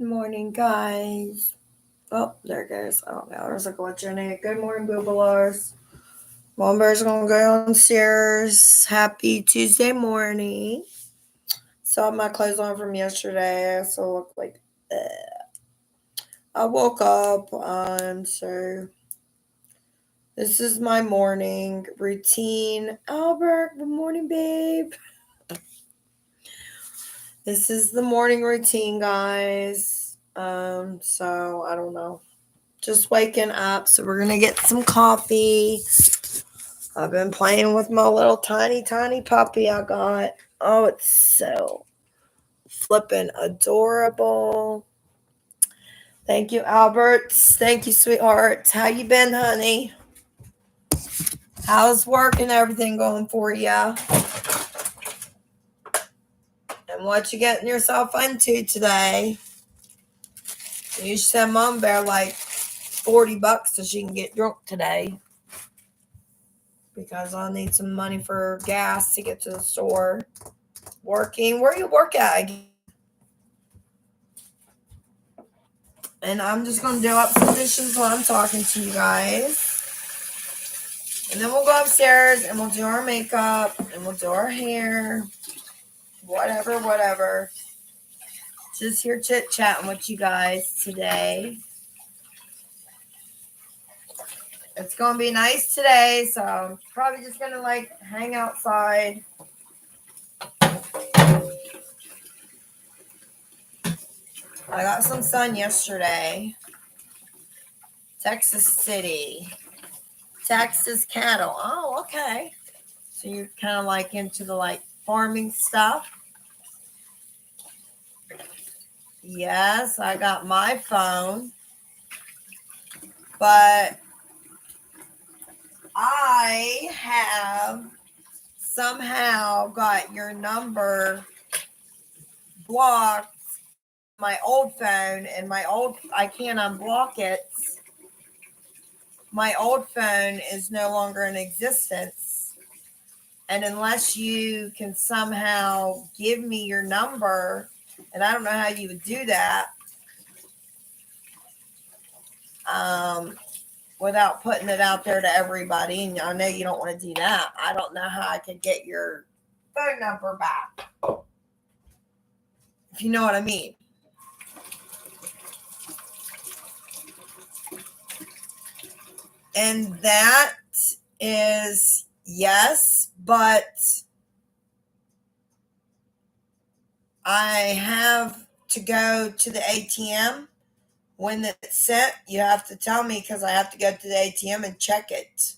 Good morning, guys. Oh, there it goes. Oh, no, there's a glitch in it. Good morning, Boobalars. Momber's gonna go downstairs. Happy Tuesday morning. Saw my clothes on from yesterday, so I look like I woke up. So this is my morning routine. Albert, good morning, babe. This is the morning routine, guys. So I don't know. Just waking up, so we're gonna get some coffee. I've been playing with my little tiny puppy I got. Oh, it's so flippin' adorable. Thank you, Albert. Thank you, sweetheart. How you been, honey? How's work and everything going for you? And what you getting yourself into today? You should send Mom Bear like $40 so she can get drunk today. Because I'll need some money for gas to get to the store. Working. Where you work at again? And I'm just going to do up some dishes while I'm talking to you guys. And then we'll go upstairs and we'll do our makeup and we'll do our hair. Whatever. Just here chit-chatting with you guys today. It's going to be nice today, so I'm probably just going to hang outside. I got some sun yesterday. Texas City. Texas cattle. Oh, okay. So you're kind of into the farming stuff. Yes, I got my phone. But I have somehow got your number blocked on my old phone, and I can't unblock it. My old phone is no longer in existence. And unless you can somehow give me your number, and I don't know how you would do that, without putting it out there to everybody, and I know you don't want to do that. I don't know how I could get your phone number back, if you know what I mean. And that is yes, but I have to go to the ATM. When it's sent, you have to tell me because I have to go to the ATM and check it.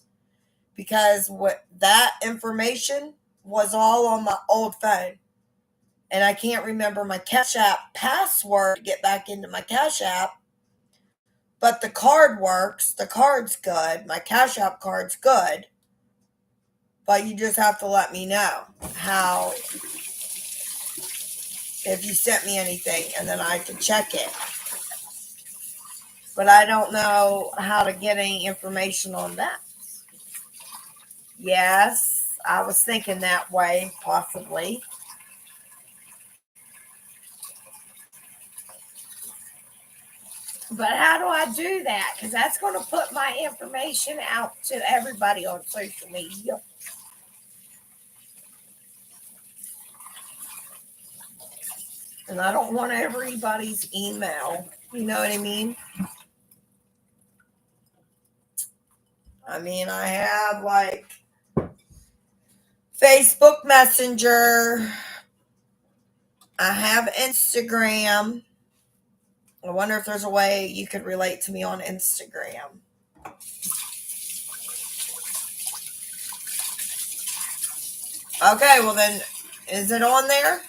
Because that information was all on my old phone. And I can't remember my Cash App password to get back into my Cash App. But the card works. The card's good. My Cash App card's good. But you just have to let me know how, if you sent me anything, and then I can check it. But I don't know how to get any information on that. Yes, I was thinking that way, possibly. But how do I do that? Because that's going to put my information out to everybody on social media. And I don't want everybody's email. You know what I mean? I have Facebook Messenger. I have Instagram. I wonder if there's a way you could relate to me on Instagram. Okay, well then, is it on there?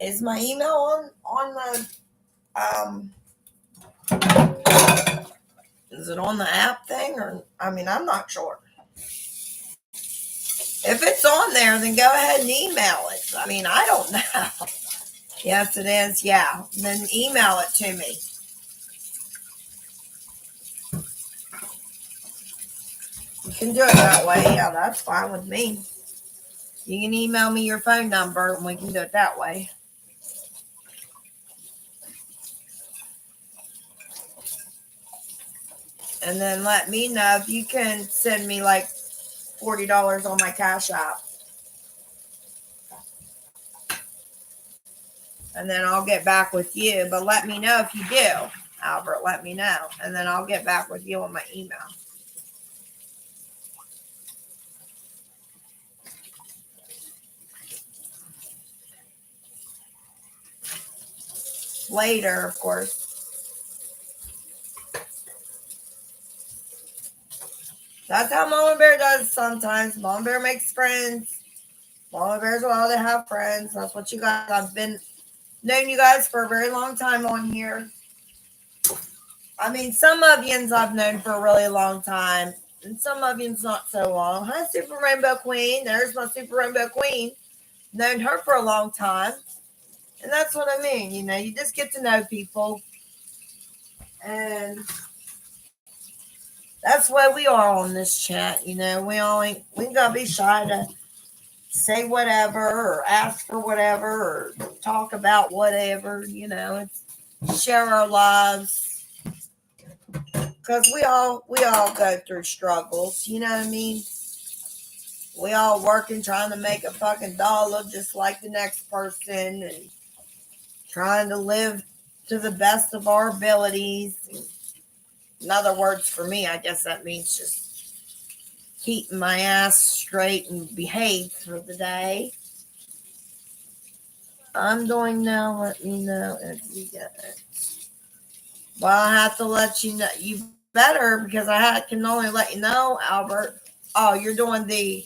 Is my email on the is it on the app thing, or I'm not sure. If it's on there, then go ahead and email it. I don't know. Yes, it is. Yeah, then email it to me. You can do it that way. Yeah, that's fine with me. You can email me your phone number, and we can do it that way. And then let me know if you can send me like $40 on my Cash App. And then I'll get back with you. But let me know if you do, Albert. Let me know. And then I'll get back with you on my email. Later, of course. That's how Mama Bear does sometimes. Mama Bear makes friends. Mama Bears will all to have friends. That's what you guys. I've been known you guys for a very long time on here. I mean, some of yous I've known for a really long time, and some of yous not so long. Hi, Super Rainbow Queen. There's my Super Rainbow Queen. Known her for a long time. And that's what I mean. You know, you just get to know people. And that's why we are on this chat. You know, we gotta be shy to say whatever or ask for whatever or talk about whatever. You know, it's share our lives because we all go through struggles. You know what I mean? We all working trying to make a fucking dollar just like the next person and trying to live to the best of our abilities. In other words, for me, I guess that means just keeping my ass straight and behave for the day. I'm doing now. Let me know if you get it. Well, I have to let you know. You better because can only let you know, Albert. Oh, you're doing the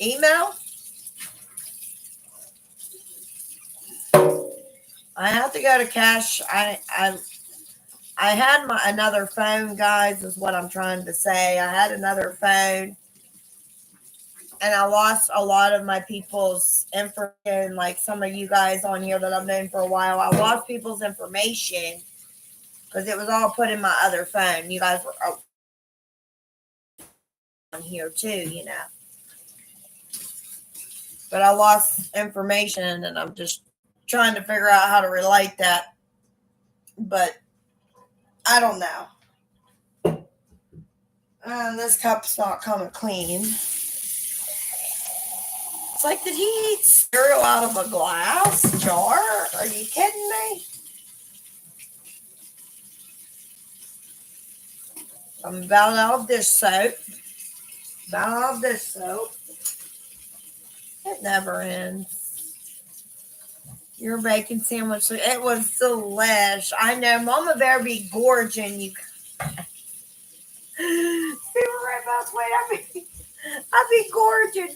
email? I have to go to cash. I had another phone, guys, is what I'm trying to say. I had another phone and I lost a lot of my people's information, like some of you guys on here that I've known for a while. I lost people's information because it was all put in my other phone. You guys were on here too, you know. But I lost information and I'm just trying to figure out how to relate that. But I don't know. This cup's not coming clean. It's like, did he eat cereal out of a glass jar? Are you kidding me? I'm about out of dish soap. About out of dish soap. It never ends. Your bacon sandwich, it was delish. I know, Mama Bear be gorging you. See right about wait, I be gorging.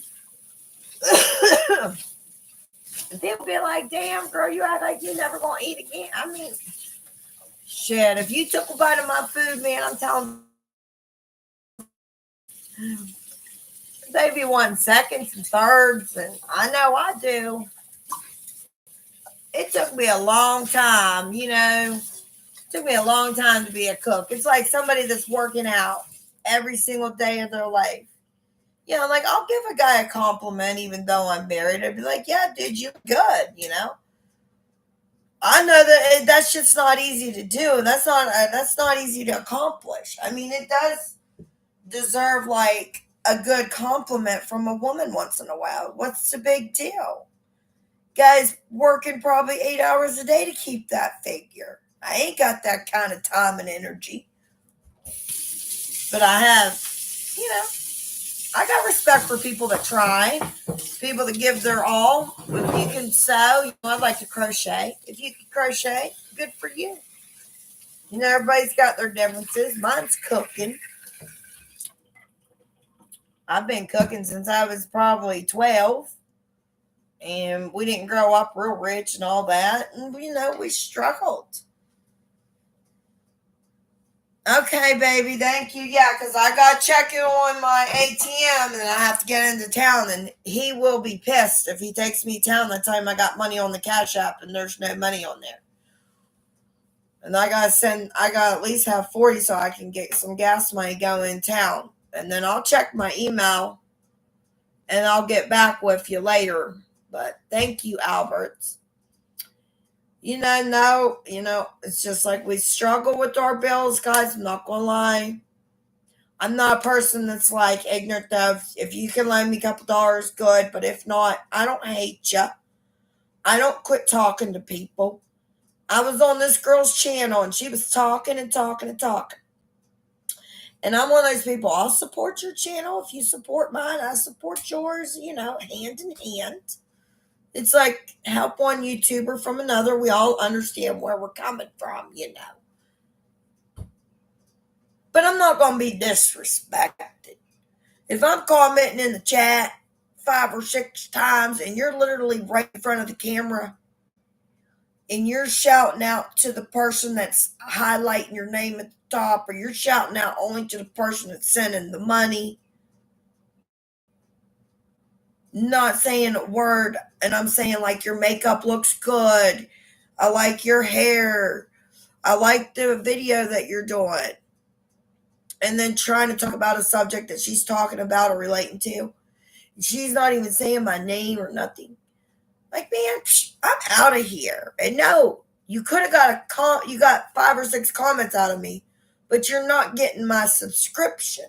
People be like, damn, girl, you act like you never gonna eat again. I mean, shit, if you took a bite of my food, man, I'm telling you, they be wanting seconds and thirds, and I know I do. It took me a long time, you know. It took me a long time to be a cook. It's like somebody that's working out every single day of their life. You know, like I'll give a guy a compliment even though I'm married. I'd be like, yeah, dude, you're good, you know. I know that that's just not easy to do. That's not easy to accomplish. I mean, it does deserve like a good compliment from a woman once in a while. What's the big deal? Guys working probably 8 hours a day to keep that figure. I ain't got that kind of time and energy. But I have, you know, I got respect for people that try, people that give their all. If you can sew, you know, I'd like to crochet. If you can crochet, good for you. You know, everybody's got their differences. Mine's cooking. I've been cooking since I was probably 12. And we didn't grow up real rich and all that. And, you know, we struggled. Okay, baby, thank you. Yeah, because I got checking on my ATM and I have to get into town. And he will be pissed if he takes me to town that time I got money on the Cash App and there's no money on there. And I got at least have 40 so I can get some gas money going in town. And then I'll check my email and I'll get back with you later. But thank you, Albert. You know, no, you know, it's just like we struggle with our bills, guys. I'm not gonna lie. I'm not a person that's like ignorant of, if you can lend me a couple dollars, good. But if not, I don't hate you. I don't quit talking to people. I was on this girl's channel and she was talking and talking and talking. And I'm one of those people, I'll support your channel. If you support mine, I support yours, hand in hand. It's like help one YouTuber from another. We all understand where we're coming from. But I'm not going to be disrespected. If I'm commenting in the chat 5 or 6 times and you're literally right in front of the camera and you're shouting out to the person that's highlighting your name at the top, or you're shouting out only to the person that's sending the money, not saying a word, and I'm saying like your makeup looks good, I like your hair, I like the video that you're doing, and then trying to talk about a subject that she's talking about or relating to, she's not even saying my name or nothing. Like, man, I'm out of here. And no, you could have got you got 5 or 6 comments out of me, but you're not getting my subscription.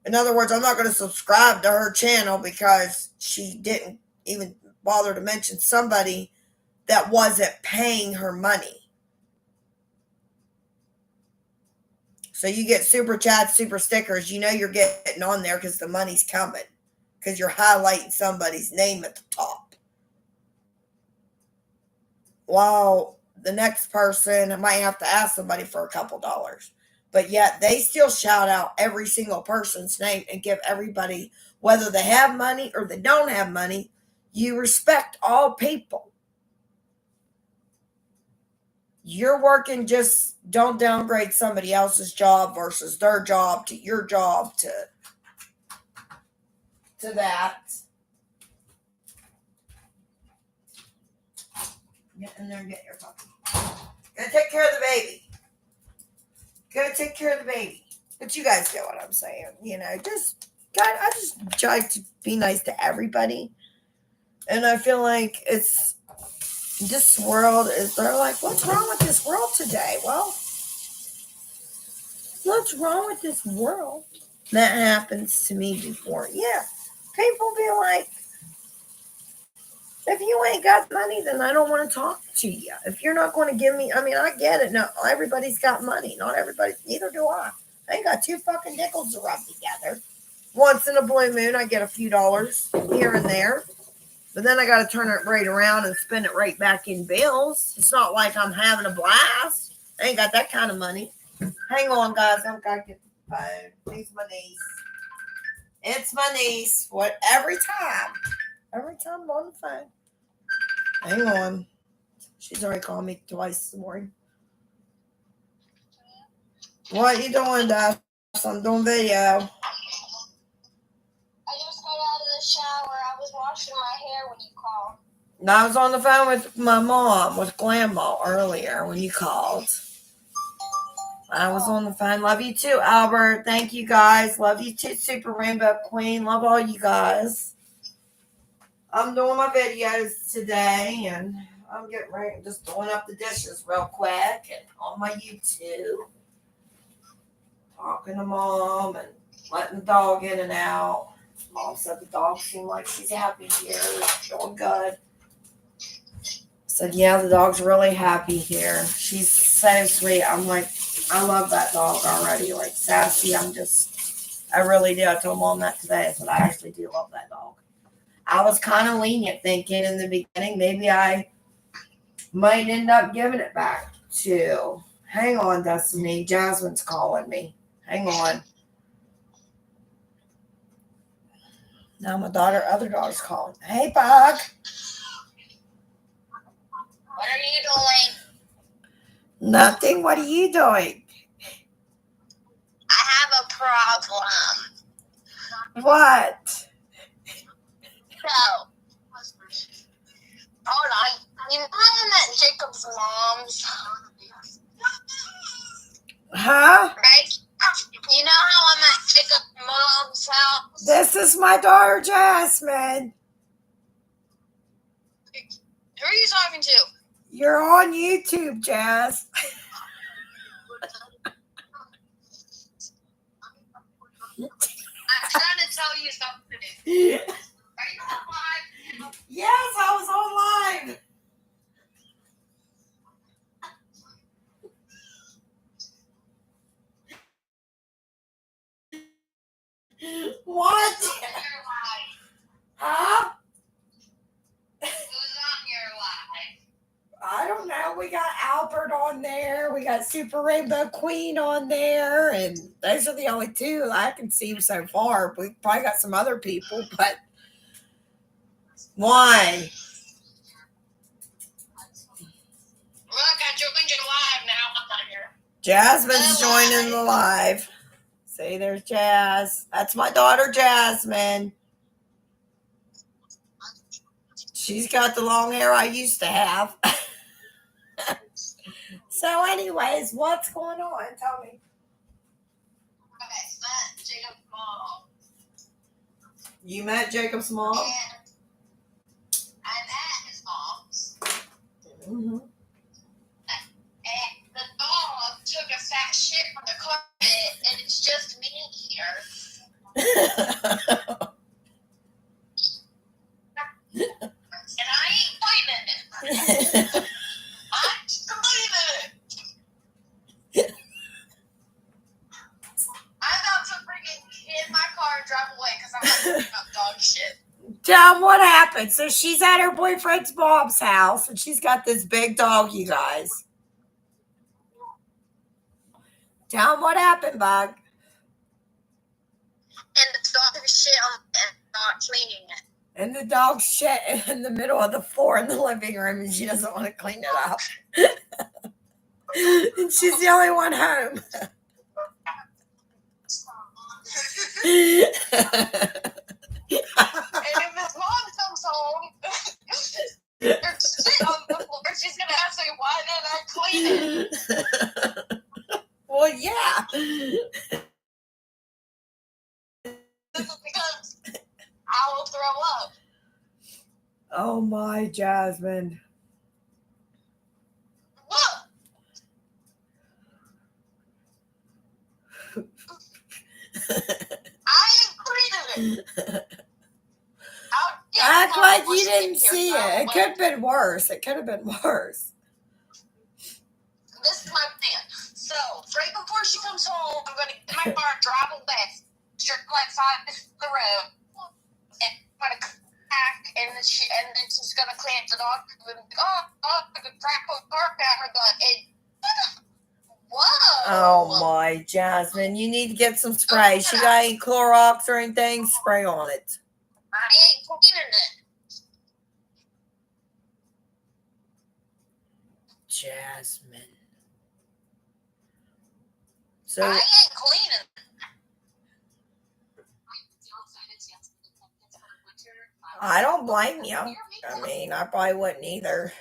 In other words, I'm not going to subscribe to her channel because she didn't even bother to mention somebody that wasn't paying her money. So you get super chats, super stickers. You know you're getting on there because the money's coming, because you're highlighting somebody's name at the top. While the next person might have to ask somebody for a couple dollars. But yet they still shout out every single person's name and give everybody, whether they have money or they don't have money, you respect all people. You're working, just don't downgrade somebody else's job versus their job to your job to that. Get in there and get your puppy. Gotta take care of the baby. Gotta take care of the baby. But you guys get what I'm saying. I just try to be nice to everybody. And I feel like it's this world they're like, what's wrong with this world today? Well, what's wrong with this world? That happens to me before. Yeah. People be like, if you ain't got money, then I don't want to talk to you. If you're not going to give me, I get it. No, everybody's got money. Not everybody, neither do I. I ain't got 2 fucking nickels to rub together. Once in a blue moon, I get a few dollars here and there. But then I got to turn it right around and spend it right back in bills. It's not like I'm having a blast. I ain't got that kind of money. Hang on, guys. I've got to get the phone. It's my niece. It's my niece. Every time I'm on the phone. Hang on. She's already called me twice this morning. What you doing, Dash? I'm doing video. I just got out of the shower. I was washing my hair when you called. I was on the phone with my mom, with Grandma, earlier when you called. I was on the phone. Love you too, Albert. Thank you, guys. Love you too, Super Rainbow Queen. Love all you guys. I'm doing my videos today, and I'm getting ready, just doing up the dishes real quick, and on my YouTube. Talking to Mom and letting the dog in and out. Mom said the dog seemed like she's happy here. Doing good. Said, yeah, the dog's really happy here. She's so sweet. I'm like, I love that dog already. Like, sassy. I really do. I told Mom that today. I said, I actually do love that dog. I was kind of lenient, thinking in the beginning maybe I might end up giving it back to. Hang on, Destiny. Jasmine's calling me. Hang on. Now my other daughter's calling. Hey, Bug. What are you doing? Nothing. What are you doing? I have a problem. What? So, hold on. You know how I'm at Jacob's mom's? Huh? Right? You know how I'm at Jacob's mom's house? This is my daughter, Jasmine. Who are you talking to? You're on YouTube, Jazz. something to do. Are you on live? Yes, I was on live. What? Who's on your live? Huh? Who's on your live? I don't know. We got Albert on there. We got Super Rainbow Queen on there. And those are the only two I can see so far. We probably got some other people, but why? Look, I joined your live now. I'm on here. Jasmine's joining the live. See, there's Jazz. That's my daughter, Jasmine. She's got the long hair I used to have. So, anyways, what's going on? Tell me. Okay, so that's Jacob's mom. You met Jacob's mom? And I'm at his mom's. Mm-hmm. And the dog took a fat shit from the carpet, and it's just me here. And I ain't cleaning it. I'm cleaning it. I'm about to freaking get in my car and drive away because I'm not cleaning up dog shit. John, what happened? So she's at her boyfriend's mom's house, and she's got this big dog, you guys. John, what happened, Bug? And the dog took a shit on and not cleaning it. And the dog's shit in the middle of the floor in the living room, and she doesn't want to clean it up. And she's the only one home. And if his mom comes home, there's shit on the floor, she's gonna ask me why didn't I clean it? Well, yeah. Because I will throw up. Oh my, Jasmine. Look. I ain't cleaning it. Act like you didn't see it. It could have been worse. It could have been worse. This is my plan. So, right before she comes home, I'm going to get in my car and drive away. Straight outside the road. And I'm going to come back, and then she's going to clean the dog. And be like, oh, the crap on the car counter. Whoa. Oh my, Jasmine. You need to get some spray. She got any Clorox or anything? Spray on it. I ain't cleaning it. Jasmine. So I ain't cleaning it. I don't blame you. I mean, I probably wouldn't either.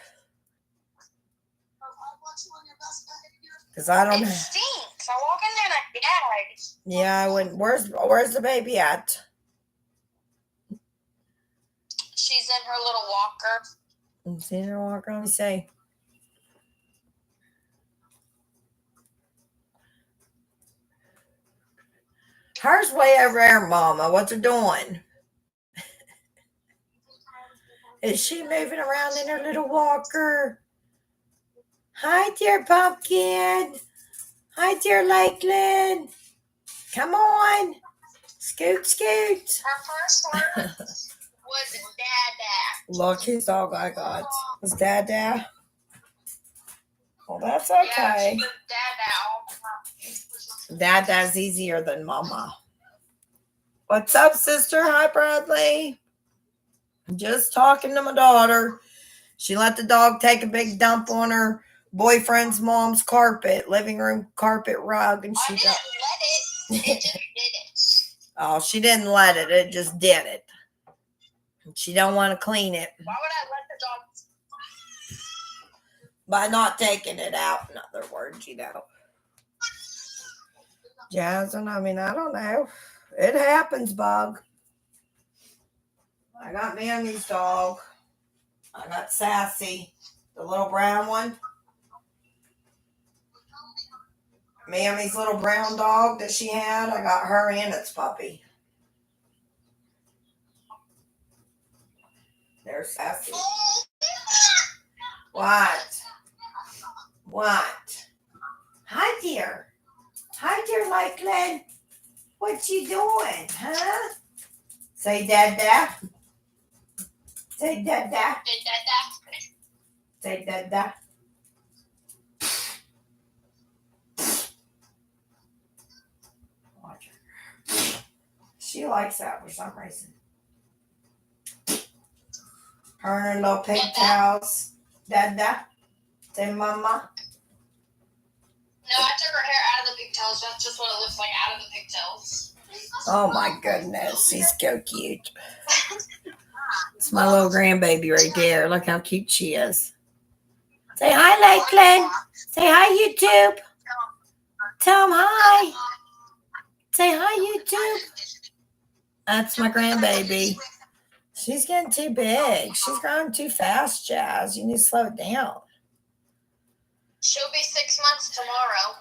Because I don't It know. stinks. I walk in there and I gag. Yeah, I wouldn't. Where's the baby at? She's in her little walker. I'm seeing her walk around. Let me say. Hers way over there, Mama. What's her doing? Is she moving around in her little walker? Hi, dear Pumpkin. Hi, dear Lakeland. Come on. Scoot, scoot. Her first word was Dada. Look, his dog I got. Is Dada? Well, that's Yeah, okay. she was Dada all the time. Dada's easier than Mama. What's up, sister? Hi, Bradley. Just talking to my daughter. She let the dog take a big dump on her boyfriend's mom's carpet, living room carpet rug, and I she didn't let it. It just did it. oh, she didn't let it. It just did it. And she don't want to clean it Why would I let the dog? by not taking it out. In other words, Jasmine, I mean, I don't know. It happens, Bug. I got Mammy's dog. I got Sassy, the little brown one. Mammy's little brown dog that she had. I got her and its puppy. they're sassy. What? What? Hi, dear. Hi, dear Lakeland. What you doing, huh? Say dada. Say dada. Say dada. Watch her. She likes that for some reason. Her and her little pigtails. Dada. Say mama. No, I took her hair out of the pigtails. That's just what it looks like out of the pigtails. Oh my goodness, she's so cute. It's my little grandbaby right there. Look how cute she is. Say hi, Lakeland. Say hi, YouTube. Tell them hi. Say hi, YouTube. That's my grandbaby. She's getting too big. She's growing too fast, Jazz. You need to slow it down. She'll be 6 months tomorrow.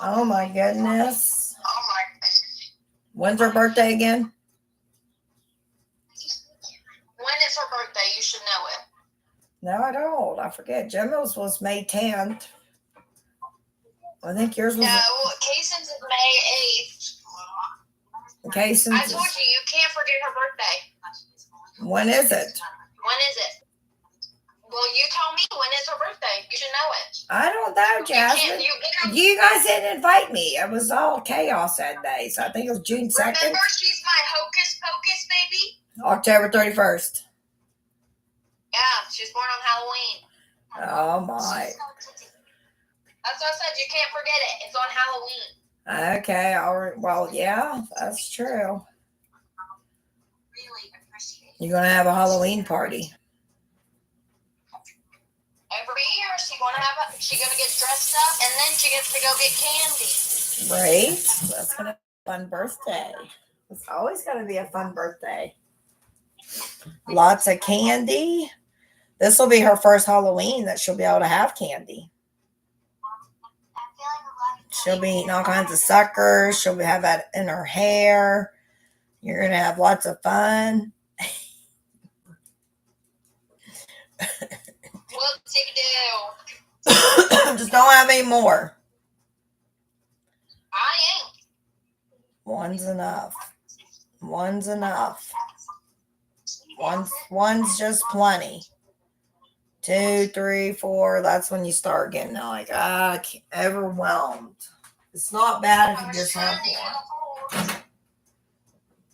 Oh my goodness. Oh my goodness. When's her birthday again? When is her birthday? You should know it. No, I don't. I forget. Gemma's was May 10th. I think yours was. No, Kayson's is May 8th. Kayson's. I told you can't forget her birthday. When is it? When is it? Well, you tell me when is her birthday. You should know it. I don't know, Jasmine. You guys didn't invite me. It was all chaos that day. So I think it was June 2nd. Remember, she's my hocus pocus baby? October 31st. Yeah, she was born on Halloween. Oh, my. That's what I said. You can't forget it. It's on Halloween. Okay. All right. Well, yeah, that's true. Really appreciate it. You're going to have a Halloween party. Every year, she's gonna get dressed up, and then she gets to go get candy. Right? That's gonna be a fun birthday. It's always gonna be a fun birthday. Lots of candy. This will be her first Halloween that she'll be able to have candy. She'll be eating all kinds of suckers. She'll have that in her hair. You're gonna have lots of fun. Whoop-de-doo. Just don't have any more. I ain't. One's enough. One's enough. One's just plenty. 2, 3, 4. That's when you start getting like overwhelmed. It's not bad if you just have one. I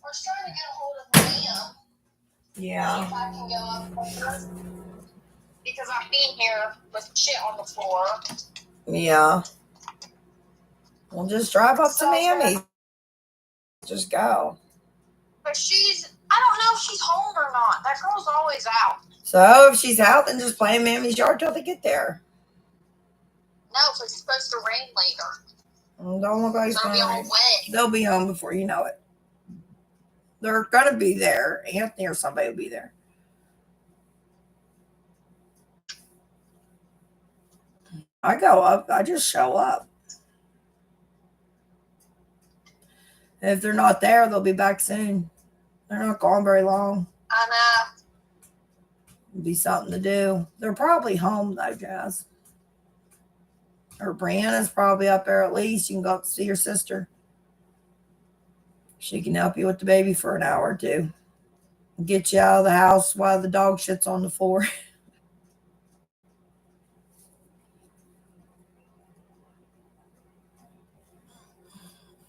was trying to get a hold of Liam. Yeah. If I can go up because I'm being here with shit on the floor. Yeah. We'll just drive up to Mammy. Just go. But I don't know if she's home or not. That girl's always out. So if she's out, then just play in Mammy's yard till they get there. No, it's supposed to rain later. Don't look like it's They'll be gonna on rain. way. They'll be home before you know it. They're gonna be there. Anthony or somebody will be there. I go up. I just show up. If they're not there, they'll be back soon. They're not gone very long. I know. It'll be something to do. They're probably home though, Jazz. Or Brianna's probably up there at least. You can go up to see your sister. She can help you with the baby for an hour or two. Get you out of the house while the dog shits on the floor.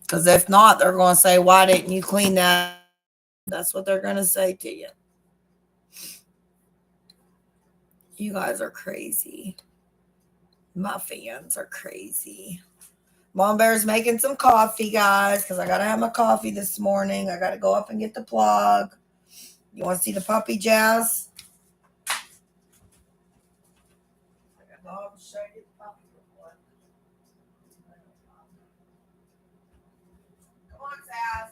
Because if not, they're going to say, why didn't you clean that? That's what they're going to say to you. You guys are crazy. My fans are crazy. Mom Bear's making some coffee, guys, because I got to have my coffee this morning. I got to go up and get the plug. You want to see the puppy, Jazz? I'll show you the puppy real quick. Come on, Sass.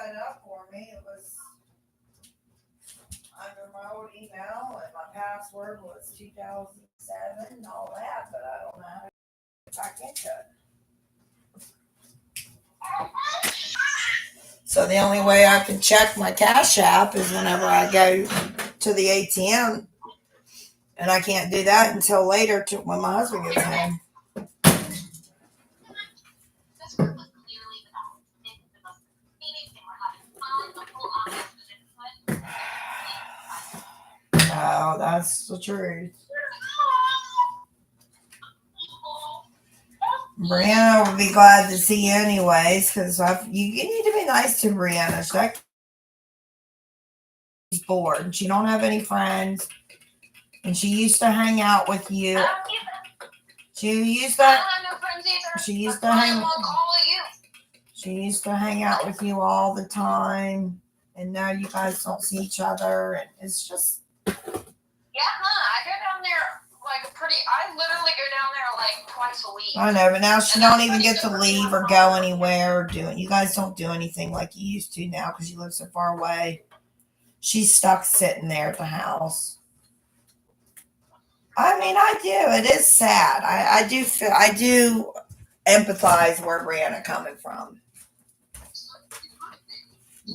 set it up for me. It was under my old email, and my password was 2007 and all that, but I don't know how to get back into it. So the only way I can check my Cash App is whenever I go to the ATM, and I can't do that until later when my husband gets home. Oh, that's the truth. Brianna would be glad to see you anyways, because you need to be nice to Brianna. She's bored. She don't have any friends, and she used to hang out with you. She used to hang out with you all the time, and now you guys don't see each other, and it's just. Yeah, I go down there I literally go down there like twice a week. I know, but now she don't even get to leave or go anywhere or do it. You guys don't do anything like you used to now because you live so far away. She's stuck sitting there at the house. I mean, I do. It is sad. I do empathize where Brianna coming from.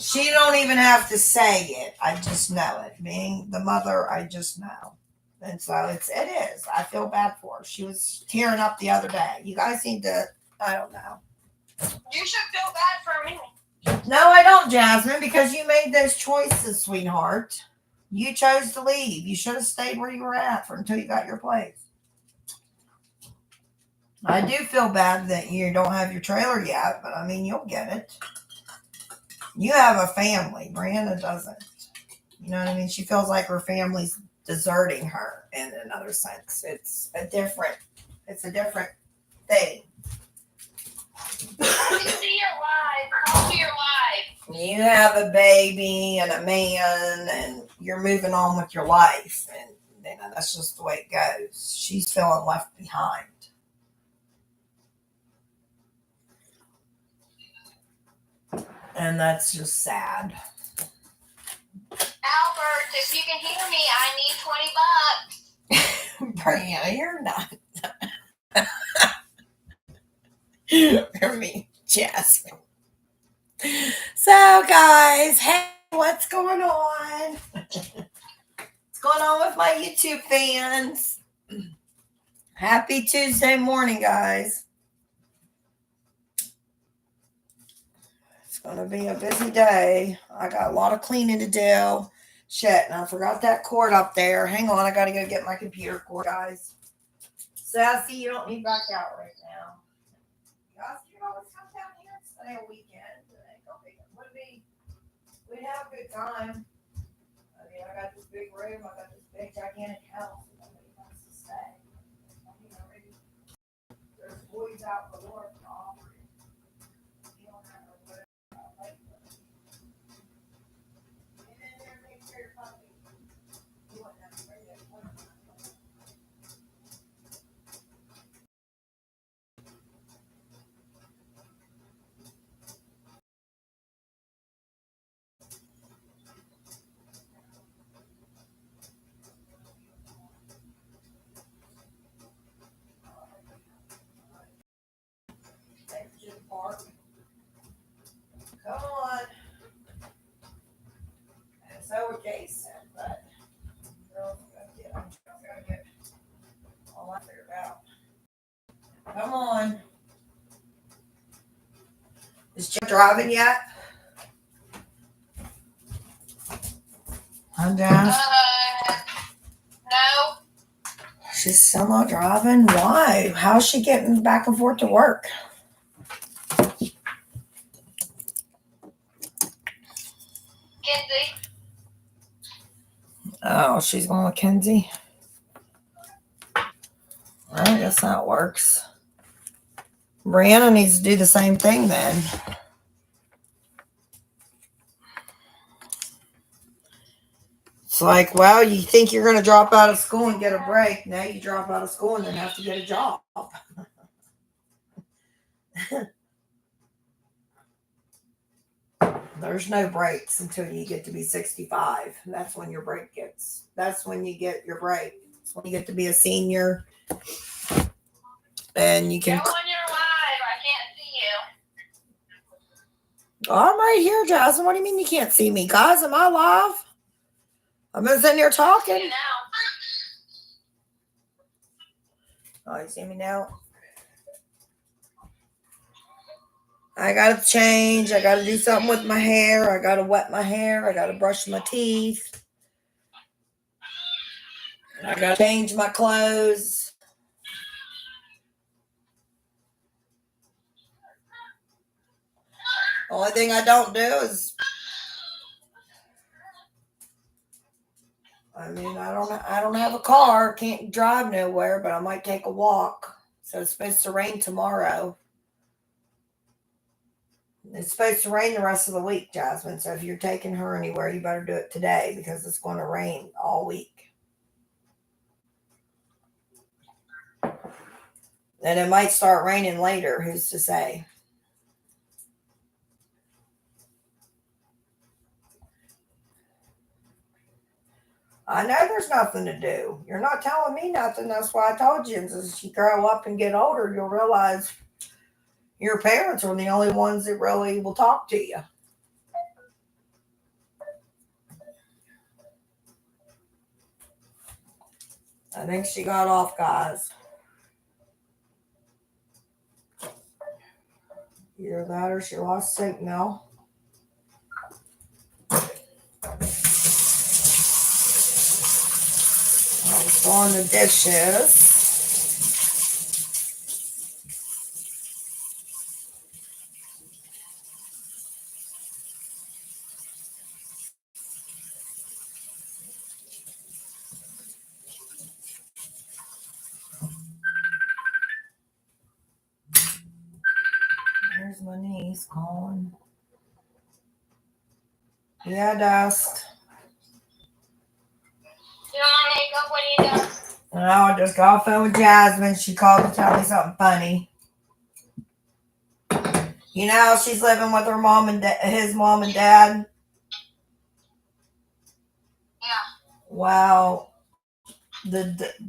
She don't even have to say it. I just know it. Being the mother, I just know. And so it is. I feel bad for her. She was tearing up the other day. You guys need to, I don't know. You should feel bad for me. No, I don't, Jasmine, because you made those choices, sweetheart. You chose to leave. You should have stayed where you were at until you got your place. I do feel bad that you don't have your trailer yet, but I mean, you'll get it. You have a family. Brianna doesn't. You know what I mean? She feels like her family's deserting her in another sense. It's a different thing. Let me see your life. I'll see your life. You have a baby and a man, and you're moving on with your life, and you know, that's just the way it goes. She's feeling left behind. And that's just sad. Albert, if you can hear me, I need $20. Brianna, you're not. For me, Jasmine. So, guys, hey, what's going on? What's going on with my YouTube fans? Happy Tuesday morning, guys. It's going to be a busy day. I got a lot of cleaning to do. Shit, and I forgot that cord up there. Hang on, I got to go get my computer cord, guys. Sassy, you don't need back out right now. Guys, you can always come down here and stay a weekend. We'd have a good time. I mean, I got this big room. I got this big, gigantic house. Nobody wants to stay. I mean, already, there's boys out the door offering. You don't have to put it out like that. Get in there and take care of your puppy. You wouldn't have to bring that one. Come on. And so would Jason, but girls gotta get all that figured out. Come on. Is Jim driving yet? I'm down. No. She's still not driving? Why? How's she getting back and forth to work? Kenzie. Oh, she's going with Kenzie? Well, I guess that works. Brianna needs to do the same thing then. It's like, well, you think you're going to drop out of school and get a break. Now you drop out of school and then have to get a job. There's no breaks until you get to be 65. That's when your break gets. That's when you get your break. It's when you get to be a senior, and you can. Go on your live. I can't see you. I'm right here, Jasmine. What do you mean you can't see me, guys? Am I live? I'm just in here talking. You now. Oh, you see me now? I gotta change. I gotta do something with my hair. I gotta wet my hair. I gotta brush my teeth. I gotta change my clothes. Only thing I don't do is, I don't have a car. Can't drive nowhere, but I might take a walk. So it's supposed to rain tomorrow. It's supposed to rain the rest of the week, Jasmine. So if you're taking her anywhere, you better do it today because it's going to rain all week. And it might start raining later. Who's to say? I know there's nothing to do. You're not telling me nothing. That's why I told you. As you grow up and get older, you'll realize your parents are the only ones that really will talk to you. I think she got off, guys. Either that or she lost signal. I was doing the dishes. There's my niece calling. Yeah, Dust. You don't want to hang up when you done? No, I just got off the phone with Jasmine. She called to tell me something funny. You know how she's living with her mom and his mom and dad? Yeah. Well,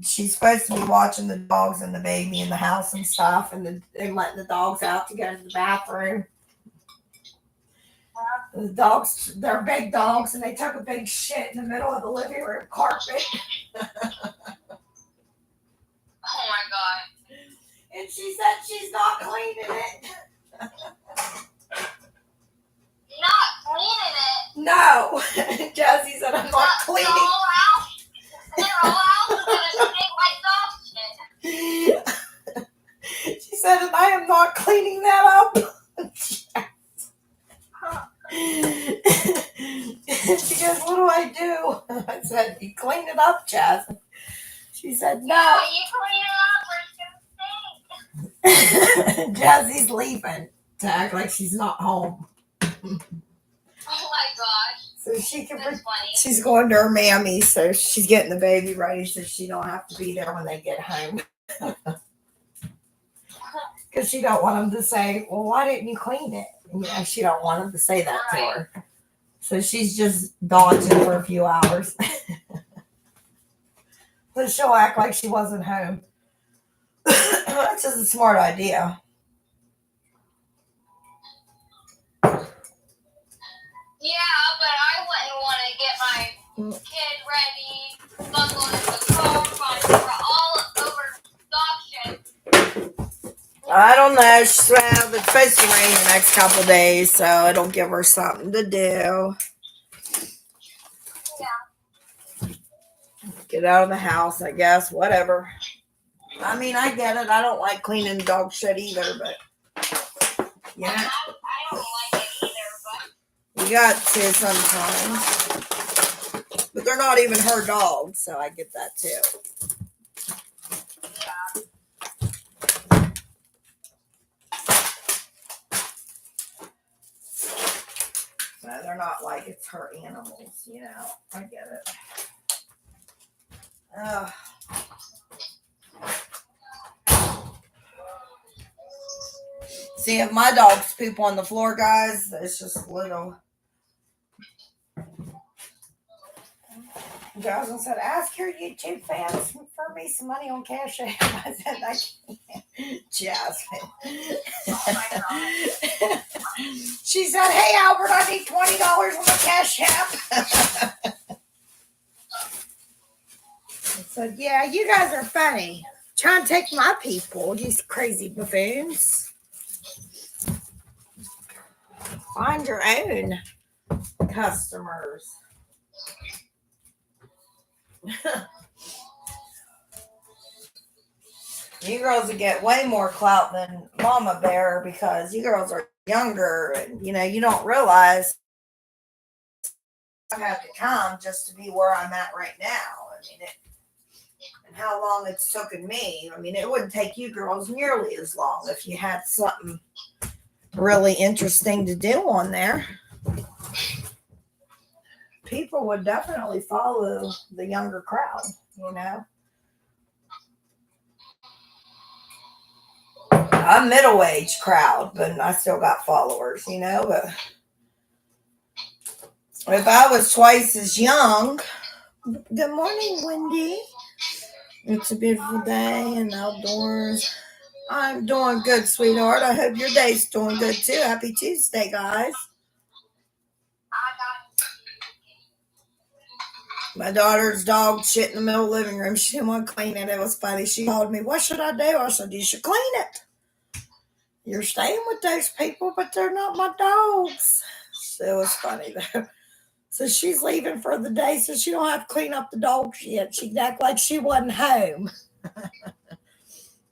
she's supposed to be watching the dogs and the baby in the house and stuff, and letting the dogs out to go to the bathroom. The dogs, they're big dogs, and they took a big shit in the middle of the living room carpet. Oh my god. And she said she's not cleaning it. Not cleaning it? No. Jessie said, I'm not cleaning. The whole house? Their whole house is gonna stink like dog shit. She said, and I am not cleaning that up. She goes, what do I do? I said, you clean it up, Jazz. She said, no. Yeah, you clean it up or it's gonna stink. Jazzie's leaving to act like she's not home. Oh my gosh. So she can. That's funny. She's going to her mammy, so she's getting the baby ready so she don't have to be there when they get home. Because she don't want them to say, well, why didn't you clean it? You know, she don't want them to say that to her. So she's just dodging for a few hours. But she'll act like she wasn't home. That's just a smart idea. Yeah, but I wouldn't want to get my kid ready, bundle in the car, find all over dog shit. I don't know. Well, it's supposed to rain the next couple days, so it'll give her something to do. Yeah. Get out of the house, I guess. Whatever. I mean, I get it. I don't like cleaning dog shit either, but yeah, I don't like it either, but you got to sometimes. But they're not even her dogs, so I get that too. yeah. So they're not like it's her animals, you know. I get it. See, if my dogs poop on the floor, guys, it's just little. Jocelyn said, ask your YouTube fans for me some money on Cash App. I said, I can't. Jasmine. She said, hey, Albert, I need $20 on the Cash App. I said, yeah, you guys are funny. Trying to take my people, you crazy buffoons. Find your own customers. You girls would get way more clout than Mama Bear because you girls are younger and, you don't realize I have to come just to be where I'm at right now. And how long it's taken me. It wouldn't take you girls nearly as long if you had something really interesting to do on there. People would definitely follow the younger crowd, I'm middle-aged crowd, but I still got followers, but if I was twice as young. Good morning, Wendy. It's a beautiful day and outdoors. I'm doing good, sweetheart. I hope your day's doing good too. Happy Tuesday, guys. My daughter's dog shit in the middle of the living room. She didn't want to clean it. It was funny. She called me, what should I do? I said, you should clean it. You're staying with those people, but they're not my dogs. So it was funny though. So she's leaving for the day, so she don't have to clean up the dog shit. She'd act like she wasn't home.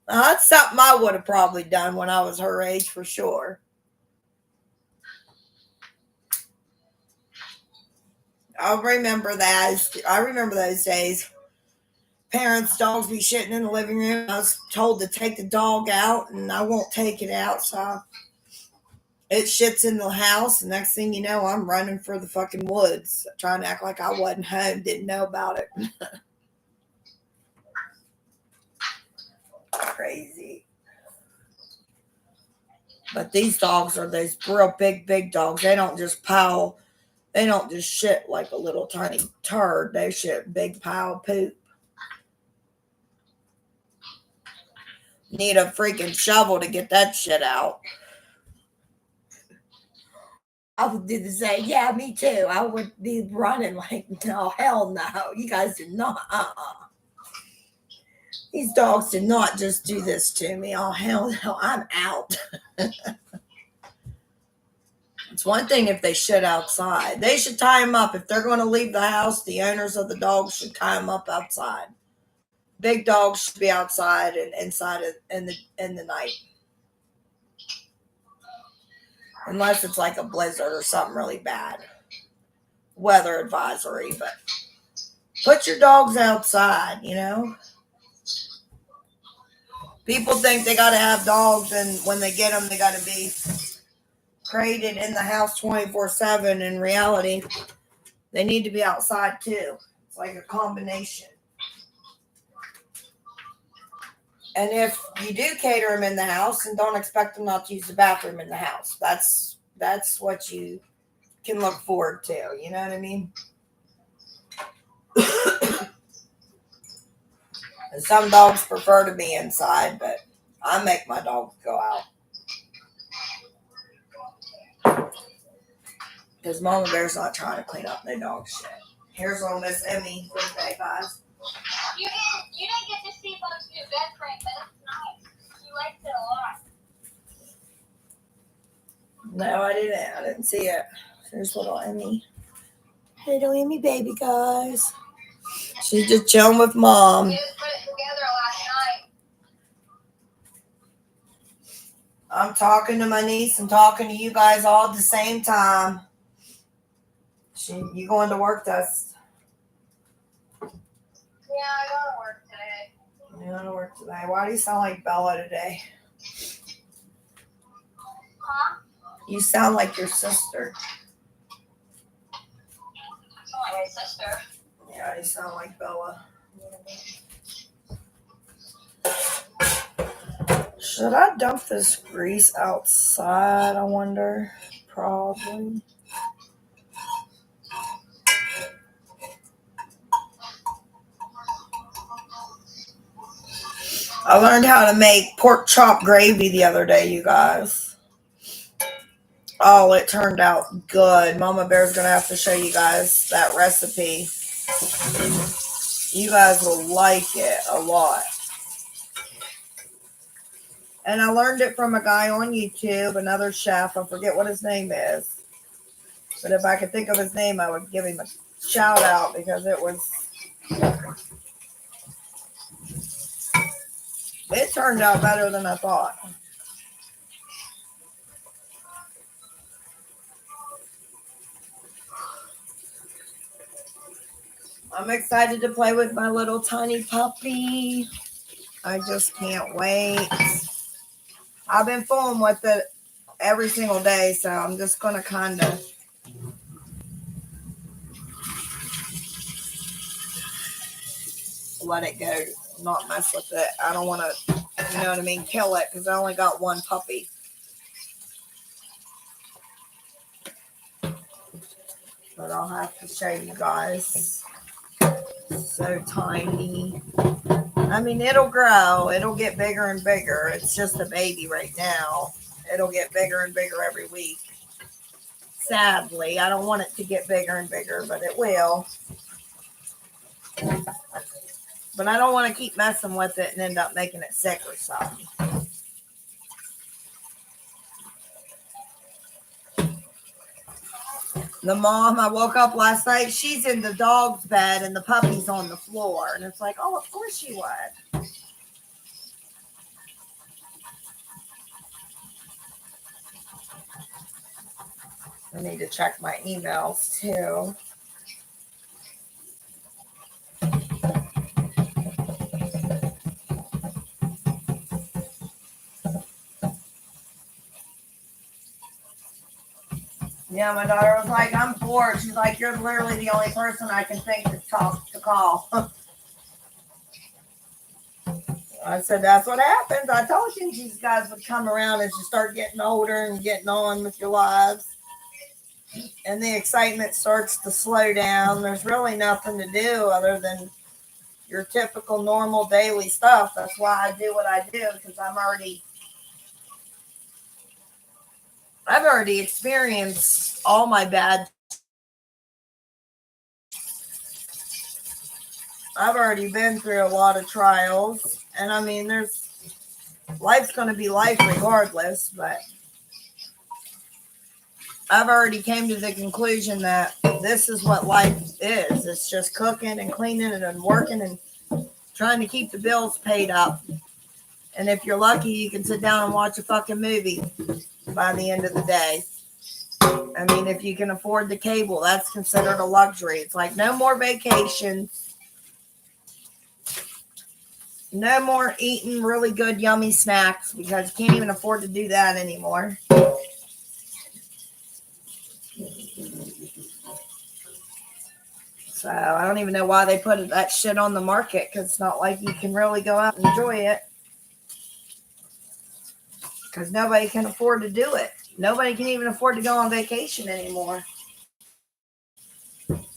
That's something I would have probably done when I was her age for sure. I remember those days. Parents' dogs be shitting in the living room. I was told to take the dog out, and I won't take it out, so it shits in the house. And next thing you know, I'm running for the fucking woods, trying to act like I wasn't home, didn't know about it. Crazy. But these dogs are those real big dogs. They don't just shit like a little tiny turd. They shit big pile of poop. Need a freaking shovel to get that shit out. I would do the same. Yeah, me too. I would be running like, no, hell no. You guys did not. These dogs did not just do this to me. Oh, hell no. I'm out. It's one thing if they shit outside. They should tie them up. If they're going to leave the house, the owners of the dogs should tie them up outside. Big dogs should be outside and inside in the night. Unless it's like a blizzard or something really bad. Weather advisory. But put your dogs outside, People think they got to have dogs, and when they get them, they got to be created in the house 24/7. In reality, they need to be outside too. It's like a combination. And if you do cater them in the house, and don't expect them not to use the bathroom in the house. That's what you can look forward to. You know what I mean? And some dogs prefer to be inside, but I make my dogs go out. Because Mama Bear's not trying to clean up their dog shit. Here's little Miss Emmy for the day, guys. You didn't get to see Bugs do bed frame, but it's nice. She liked it a lot. No, I didn't. I didn't see it. There's little Emmy. Hey, little Emmy baby, guys. She's just chilling with Mom. We just put it together last night. I'm talking to my niece and talking to you guys all at the same time. You going to work this? Yeah, I gotta work today. You going to work today? Why do you sound like Bella today? Huh? You sound like your sister. I sound like my sister. Yeah, you sound like Bella. Should I dump this grease outside, I wonder? Probably. I learned how to make pork chop gravy the other day, you guys. Oh, it turned out good. Mama Bear's gonna have to show you guys that recipe. You guys will like it a lot. And I learned it from a guy on YouTube, another chef. I forget what his name is. But if I could think of his name, I would give him a shout out because it turned out better than I thought. I'm excited to play with my little tiny puppy. I just can't wait. I've been fooling with it every single day, so I'm just going to kind of let it go, not mess with it. I don't want to, you know what I mean, kill it because I only got one puppy. But I'll have to show you guys. So tiny. I mean, it'll grow. It'll get bigger and bigger. It's just a baby right now. It'll get bigger and bigger every week. Sadly, I don't want it to get bigger and bigger, but it will. But I don't want to keep messing with it and end up making it sick or something. The mom, I woke up last night, she's in the dog's bed and the puppy's on the floor. And it's like, oh, of course she would. I need to check my emails too. Yeah, my daughter was like, I'm bored. She's like, you're literally the only person I can think to call. I said, that's what happens. I told you these guys would come around as you start getting older and getting on with your lives. And the excitement starts to slow down. There's really nothing to do other than your typical normal daily stuff. That's why I do what I do, because I've already experienced all my bad. I've already been through a lot of trials. And I mean, life's going to be life regardless, but I've already came to the conclusion that this is what life is. It's just cooking and cleaning and working and trying to keep the bills paid up. And if you're lucky, you can sit down and watch a fucking movie by the end of the day. I mean, if you can afford the cable, that's considered a luxury. It's like no more vacations. No more eating really good, yummy snacks because you can't even afford to do that anymore. So I don't even know why they put that shit on the market because it's not like you can really go out and enjoy it. Because nobody can afford to do it. Nobody can even afford to go on vacation anymore.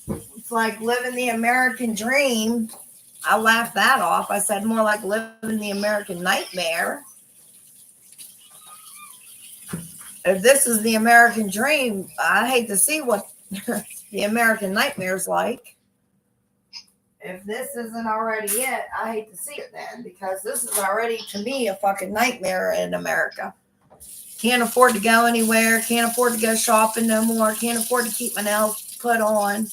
It's like living the American dream. I laughed that off. I said more like living the American nightmare. If this is the American dream, I hate to see what the American nightmare's like. If this isn't already it, I hate to see it then, because this is already, to me, a fucking nightmare in America. Can't afford to go anywhere. Can't afford to go shopping no more. Can't afford to keep my nails put on.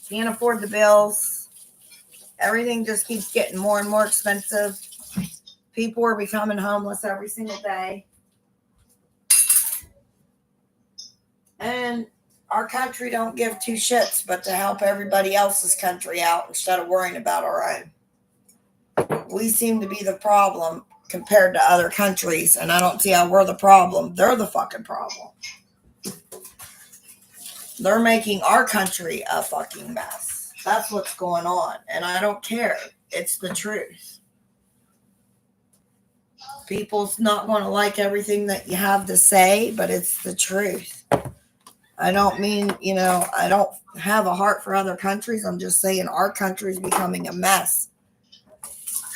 Can't afford the bills. Everything just keeps getting more and more expensive. People are becoming homeless every single day. And our country don't give two shits but to help everybody else's country out instead of worrying about our own. We seem to be the problem compared to other countries, and I don't see how we're the problem. They're the fucking problem. They're making our country a fucking mess. That's what's going on, and I don't care. It's the truth. People's not going to like everything that you have to say, but it's the truth. I don't mean, I don't have a heart for other countries. I'm just saying our country is becoming a mess.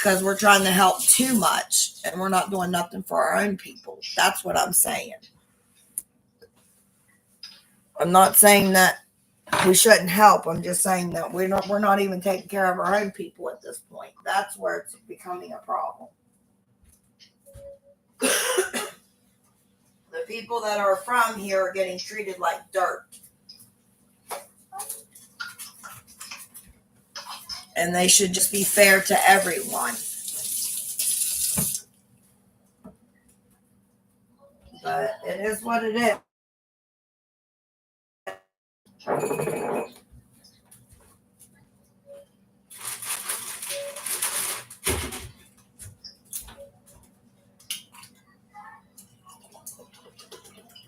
because we're trying to help too much and we're not doing nothing for our own people. That's what I'm saying. I'm not saying that we shouldn't help. I'm just saying that we're not even taking care of our own people at this point. That's where it's becoming a problem. The people that are from here are getting treated like dirt. And they should just be fair to everyone. But it is what it is.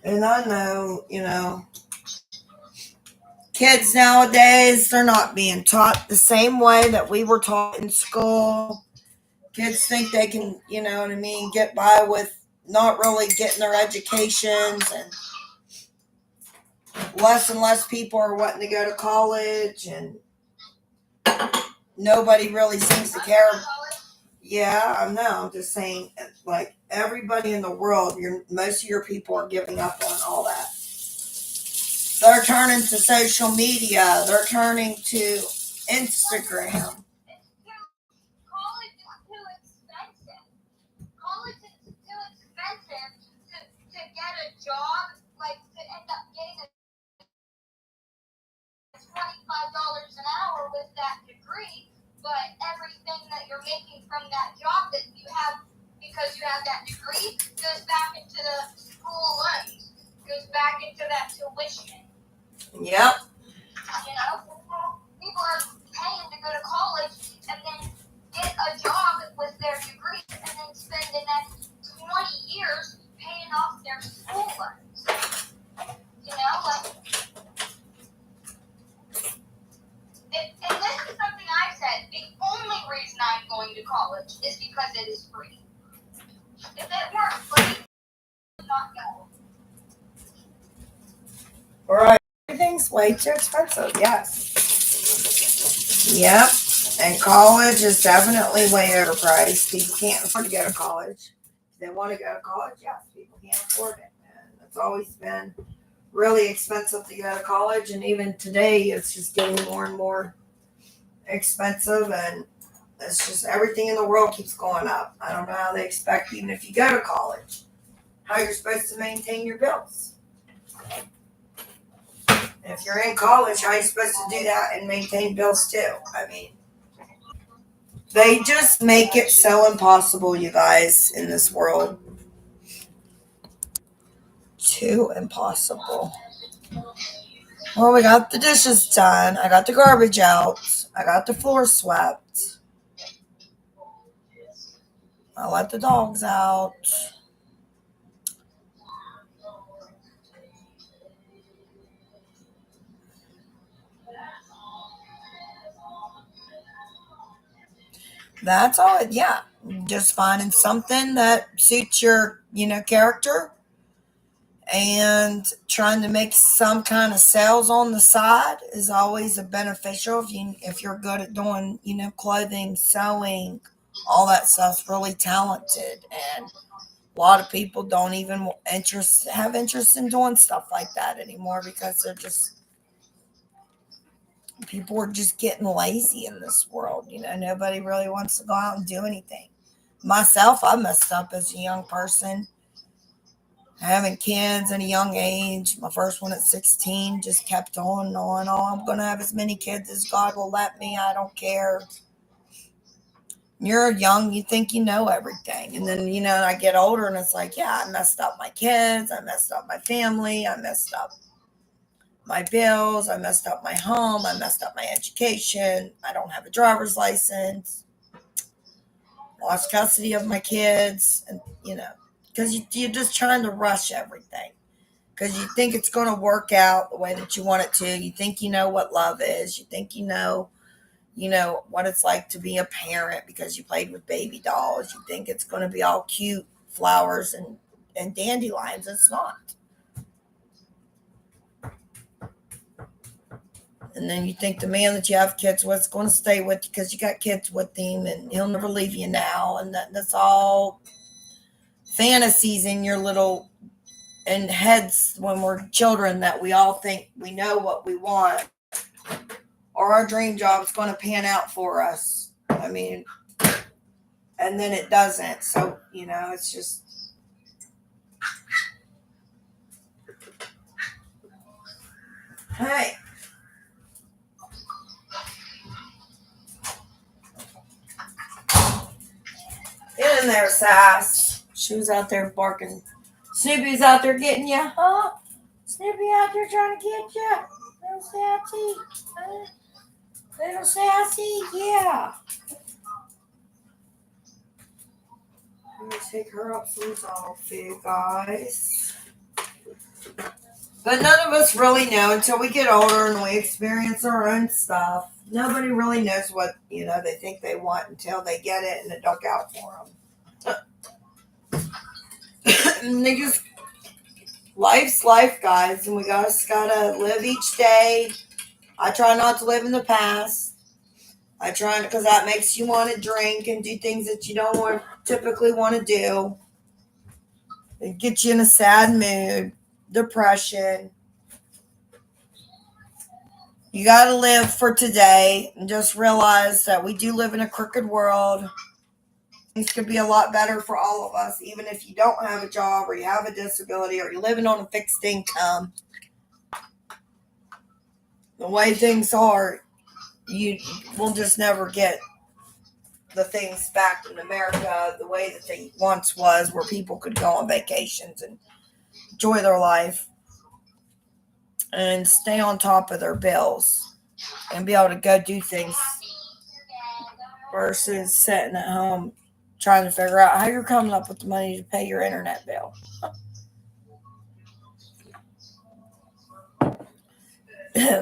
And I know, kids nowadays, they're not being taught the same way that we were taught in school. Kids think they can, you know what I mean, get by with not really getting their educations, and less people are wanting to go to college, and nobody really seems to care. Yeah, I know. I'm just saying, like everybody in the world, most of your people are giving up on all that. They're turning to social media. They're turning to Instagram. To get a job, like to end up getting a $25 an hour with that degree, but everything that you're making from that job that you have because you have that degree goes back into the school loans, goes back into that tuition. Yep. You know, people are paying to go to college and then get a job with their degree and then spend the next 20 years paying off their school loans. You know, like, and this is something I've said, the only reason I'm going to college is because it is free. If it weren't free, I would not go. Right. Everything's way too expensive. Yes. Yep. And college is definitely way overpriced. People can't afford to go to college. If they want to go to college, yes, people can't afford it. And it's always been really expensive to go to college. And even today, it's just getting more and more expensive. And it's just everything in the world keeps going up. I don't know how they expect, even if you go to college, how you're supposed to maintain your bills. If you're in college, how are you supposed to do that and maintain bills too? I mean, they just make it so impossible, you guys, in this world. Too impossible. Well, we got the dishes done. I got the garbage out. I got the floor swept. I let the dogs out. That's all. Yeah, just finding something that suits your, character, and trying to make some kind of sales on the side is always a beneficial if you're good at doing, clothing, sewing, all that stuff's really talented. And a lot of people don't even have interest in doing stuff like that anymore because people are just getting lazy in this world. Nobody really wants to go out and do anything. Myself, I messed up as a young person, having kids at a young age. My first one at 16, just kept on and on. Oh, I'm going to have as many kids as God will let me. I don't care. You're young, you think you know everything. And then, I get older and it's like, yeah, I messed up my kids. I messed up my family. I messed up my bills. I messed up my home. I messed up my education. I don't have a driver's license. Lost custody of my kids. And, because you're just trying to rush everything. Because you think it's going to work out the way that you want it to. You think you know what love is. You think what it's like to be a parent because you played with baby dolls. You think it's going to be all cute flowers and dandelions. It's not. And And then you think the man that you have kids with is going to stay with you because you got kids with him and he'll never leave you now. And that's all fantasies in your little and heads when we're children that we all think we know what we want or our dream job is going to pan out for us. I mean, and then it doesn't. So, it's just. Hey. Get in there, Sass. She was out there barking. Snoopy's out there getting you, huh? Snoopy out there trying to get you. Little Sassy. Little Sassy, yeah. I'm going to take her up some dog food, guys. But none of us really know until we get older and we experience our own stuff. Nobody really knows what, they think they want until they get it and it don't go out for them. And they just, life's life, guys, and we just gotta live each day. I try not to live in the past. I try because that makes you want to drink and do things that you don't typically want to do. It gets you in a sad mood, depression. You got to live for today and just realize that we do live in a crooked world. Things could be a lot better for all of us, even if you don't have a job or you have a disability or you're living on a fixed income. The way things are, you will just never get the things back in America the way that they once was, where people could go on vacations and enjoy their life and stay on top of their bills and be able to go do things versus sitting at home trying to figure out how you're coming up with the money to pay your internet bill.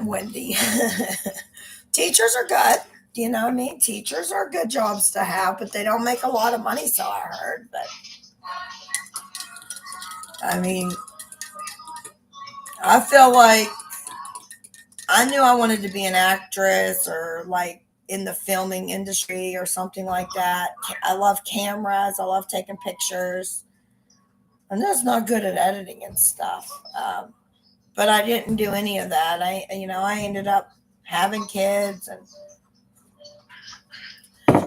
Wendy. Teachers are good. You know what I mean? Teachers are good jobs to have, but they don't make a lot of money, so I heard. But I mean, I feel like I knew I wanted to be an actress or like in the filming industry or something like that. I love cameras. I love taking pictures. I'm just not good at editing and stuff. But I didn't do any of that. I ended up having kids, and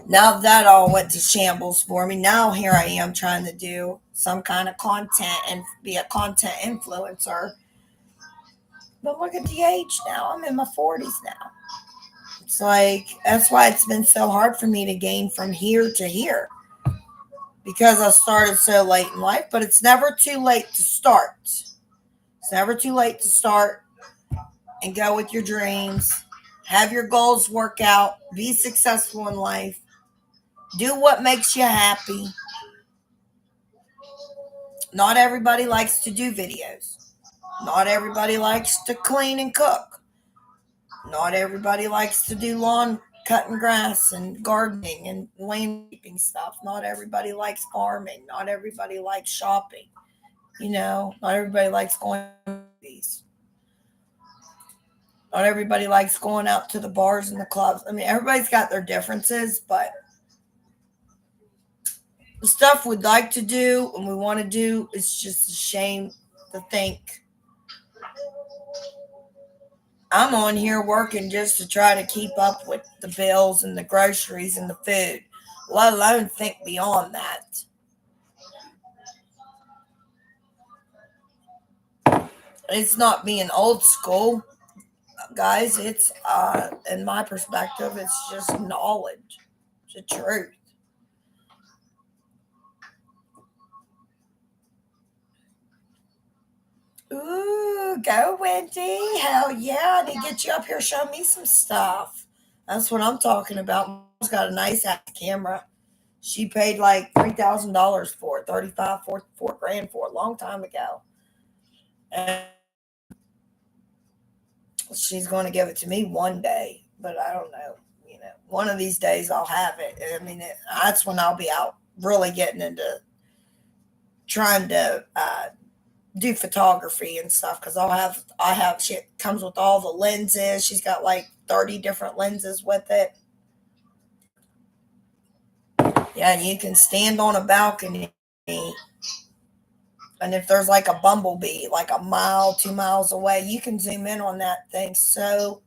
now that all went to shambles for me. Now here I am trying to do some kind of content and be a content influencer. But look at the age now. I'm in my 40s now. It's like, that's why it's been so hard for me to gain from here to here. Because I started so late in life, but it's never too late to start. It's never too late to start and go with your dreams. Have your goals work out. Be successful in life. Do what makes you happy. Not everybody likes to do videos. Not everybody likes to clean and cook. Not everybody likes to do lawn cutting grass and gardening and landscaping stuff. Not everybody likes farming. Not everybody likes shopping. Not everybody likes going to movies. Not everybody likes going out to the bars and the clubs. I mean, everybody's got their differences, but the stuff we'd like to do and we want to do, it's just a shame to think I'm on here working just to try to keep up with the bills and the groceries and the food, let alone think beyond that. It's not being old school, guys. It's, in my perspective, it's just knowledge. It's the truth. Ooh, go Wendy. Hell yeah. I need to get you up here, show me some stuff. That's what I'm talking about. Mom's got a nice ass camera. She paid like $3,000 for it, 35, 4 grand for it a long time ago. And she's going to give it to me one day, but I don't know. One of these days I'll have it. I mean, that's when I'll be out really getting into trying to do photography and stuff because I have she comes with all the lenses. She's got like 30 different lenses with it. Yeah, and you can stand on a balcony, and if there's like a bumblebee like a mile, 2 miles away, you can zoom in on that thing so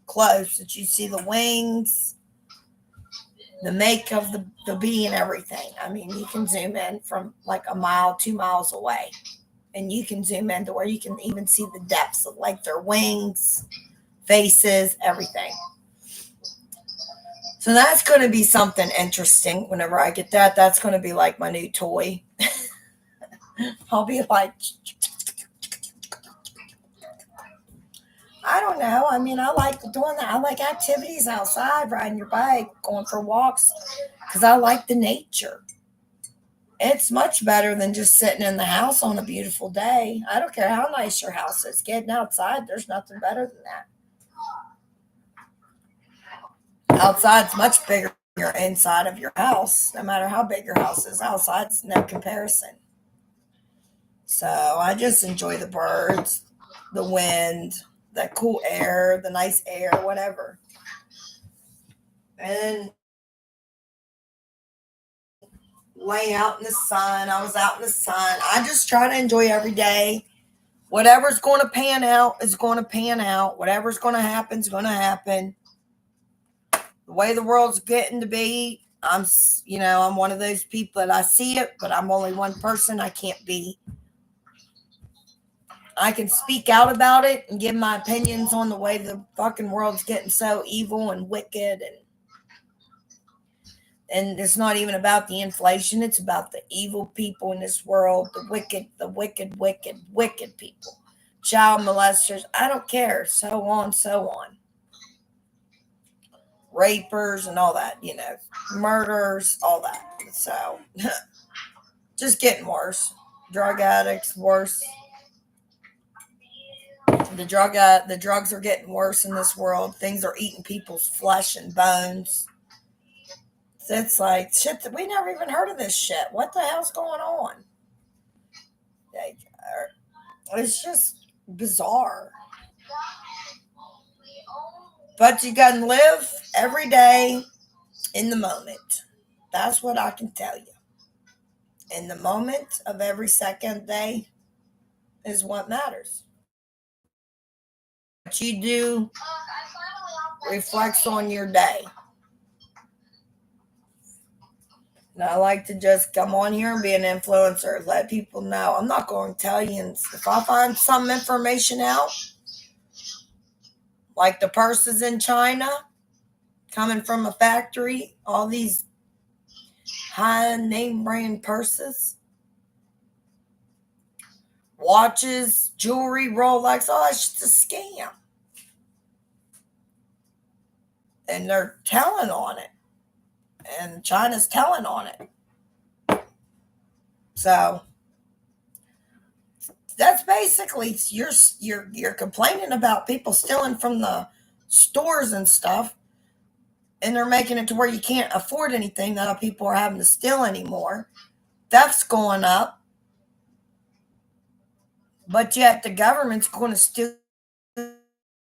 close that you see the wings, the make of the bee and everything. I mean, you can zoom in from like a mile, 2 miles away. And you can zoom in to where you can even see the depths of like their wings, faces, everything. So that's going to be something interesting whenever I get that. That's going to be like my new toy. I'll be like, I don't know. I mean, I like doing that. I like activities outside, riding your bike, going for walks, because I like the nature. It's much better than just sitting in the house on a beautiful day. I don't care how nice your house is. Getting outside, there's nothing better than that. Outside's much bigger than your inside of your house. No matter how big your house is, outside's no comparison. So I just enjoy the birds, the wind, the cool air, the nice air, whatever. And lay out in the sun. I was out in the sun. I just try to enjoy every day. Whatever's going to pan out is going to pan out. Whatever's going to happen is going to happen. The way the world's getting to be, I'm one of those people that I see it, but I'm only one person. I can't be. I can speak out about it and give my opinions on the way the fucking world's getting so evil and wicked, and it's not even about the inflation. It's about the evil people in this world, the wicked people, child molesters. I don't care. So on, so on. Rapers and all that, murders, all that. So just getting worse. Drug addicts, worse. The drugs are getting worse in this world. Things are eating people's flesh and bones. It's like shit that we never even heard of this shit. What the hell's going on? It's just bizarre. But you gotta live every day in the moment. That's what I can tell you. In the moment of every second day is what matters. What you do reflects on your day. And I like to just come on here and be an influencer, let people know. I'm not going to tell you. If I find some information out, like the purses in China coming from a factory, all these high name brand purses, watches, jewelry, Rolex, oh, that's just a scam. And they're telling on it. And China's telling on it. So that's basically you're complaining about people stealing from the stores and stuff, and they're making it to where you can't afford anything. That people are having to steal anymore. Theft's going up, but yet the government's going to still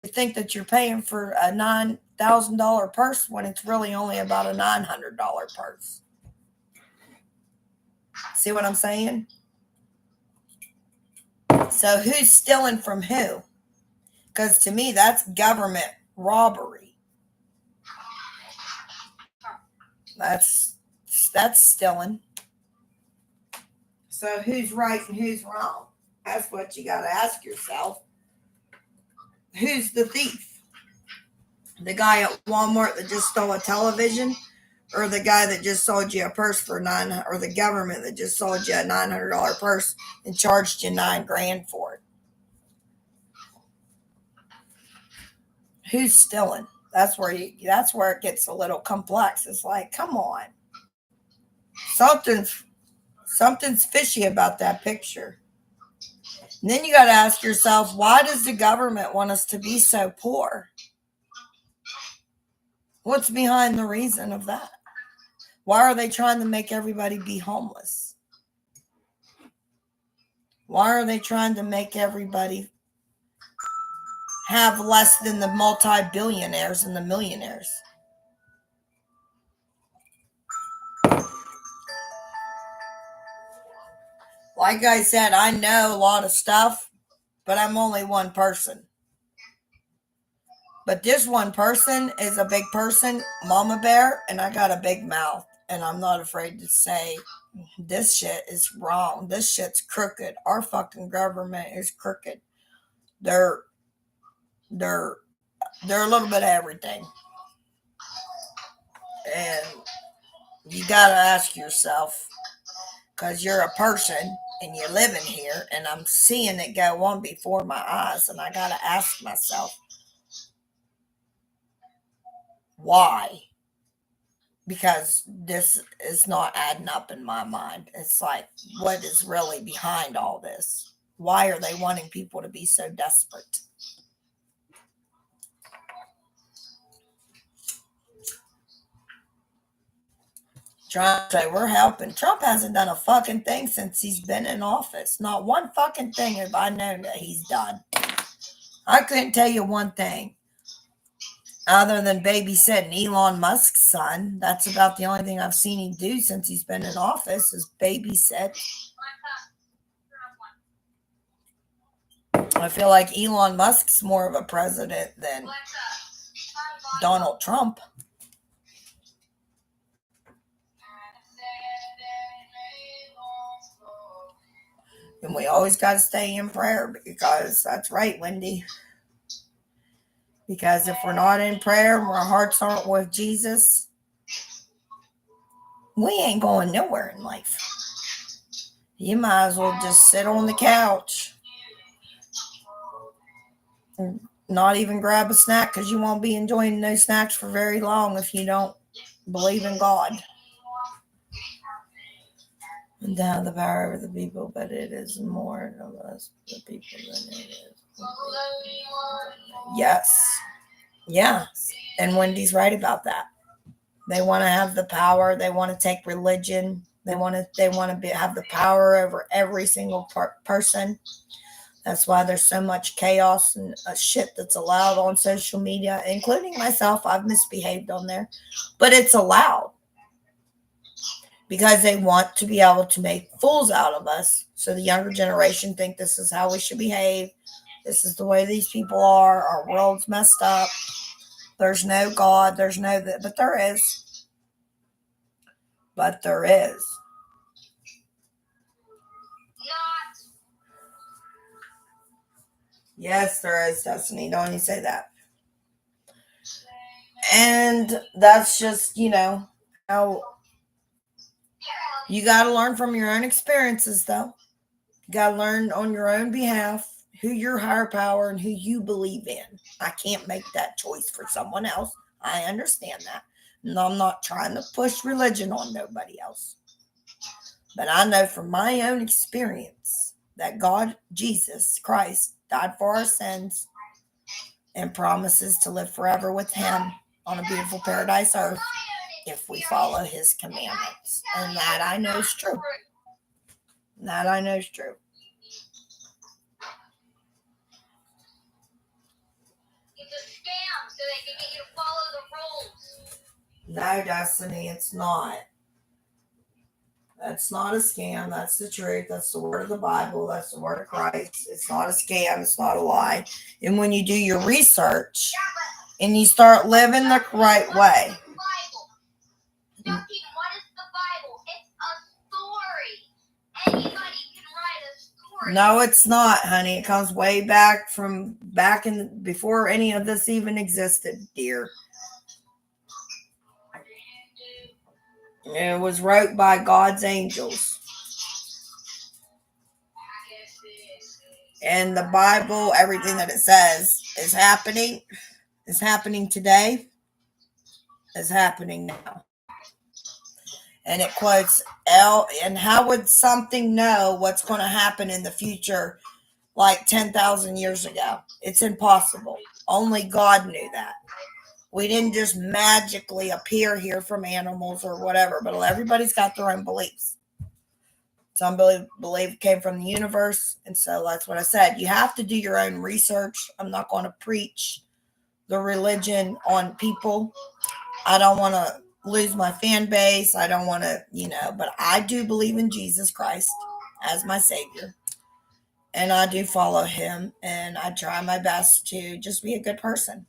think that you're paying for a $9,000 purse when it's really only about a $900 purse. See what I'm saying? So who's stealing from who? Because to me, that's government robbery. That's stealing. So who's right and who's wrong? That's what you got to ask yourself. Who's the thief? The guy at Walmart that just stole a television, or the guy that just sold you a purse for or the government that just sold you a $900 purse and charged you $9,000 for it? Who's stealing? That's where it gets a little complex. It's like, come on. Something's fishy about that picture. And then you got to ask yourself, why does the government want us to be so poor? What's behind the reason of that? Why are they trying to make everybody be homeless? Why are they trying to make everybody have less than the multi-billionaires and the millionaires? Like I said, I know a lot of stuff, but I'm only one person. But this one person is a big person, Mama Bear, and I got a big mouth. And I'm not afraid to say this shit is wrong. This shit's crooked. Our fucking government is crooked. They're they're they're a little bit of everything. And you gotta ask yourself, because you're a person and you're living here, and I'm seeing it go on before my eyes, and I gotta ask myself, why? Because this is not adding up in my mind. It's like, what is really behind all this? Why are they wanting people to be so desperate? Trump say we're helping. Trump hasn't done a fucking thing since he's been in office. Not one fucking thing have I known that he's done. I couldn't tell you one thing other than babysitting Elon Musk's son. That's about the only thing I've seen him do since he's been in office is babysit. I feel like Elon Musk's more of a president than Donald Trump. And we always got to stay in prayer, because that's right, Wendy. Because if we're not in prayer and our hearts aren't with Jesus, we ain't going nowhere in life. You might as well just sit on the couch and not even grab a snack, because you won't be enjoying those snacks for very long if you don't believe in God. And to have the power over the people, but it is more of us, the people, than it is. Yes. Yeah. And Wendy's right about that. They want to have the power. They want to take religion. They want to have the power over every single person. That's why there's so much chaos and shit that's allowed on social media, including myself. I've misbehaved on there, but it's allowed because they want to be able to make fools out of us. So the younger generation think this is how we should behave. This is the way these people are. Our world's messed up. There's no God. There's no that, but there is. But there is. Yes, there is, Destiny. Don't you say that. And that's just, how you got to learn from your own experiences, though. You got to learn on your own behalf who your higher power and who you believe in. I can't make that choice for someone else. I understand that. And I'm not trying to push religion on nobody else. But I know from my own experience that God, Jesus Christ, died for our sins and promises to live forever with him on a beautiful paradise earth if we follow his commandments. And that I know is true. That I know is true. It's a scam so they can get you to follow the rules. No, Destiny, it's not. That's not a scam. That's the truth. That's the word of the Bible. That's the word of Christ. It's not a scam. It's not a lie. And when you do your research and you start living the right way. What is the Bible? It's a story. Anybody can write a story. No, it's not, honey. It comes way back from back in before any of this even existed, dear. It was wrote by God's angels. And the Bible, everything that it says is happening today, is happening now. And it quotes and how would something know what's going to happen in the future like 10,000 years ago? It's impossible. Only God knew that. We didn't just magically appear here from animals or whatever, but everybody's got their own beliefs. Some believe it came from the universe. And so that's what I said. You have to do your own research. I'm not going to preach the religion on people. I don't want to lose my fan base. I don't want to, but I do believe in Jesus Christ as my Savior. And I do follow him. And I try my best to just be a good person.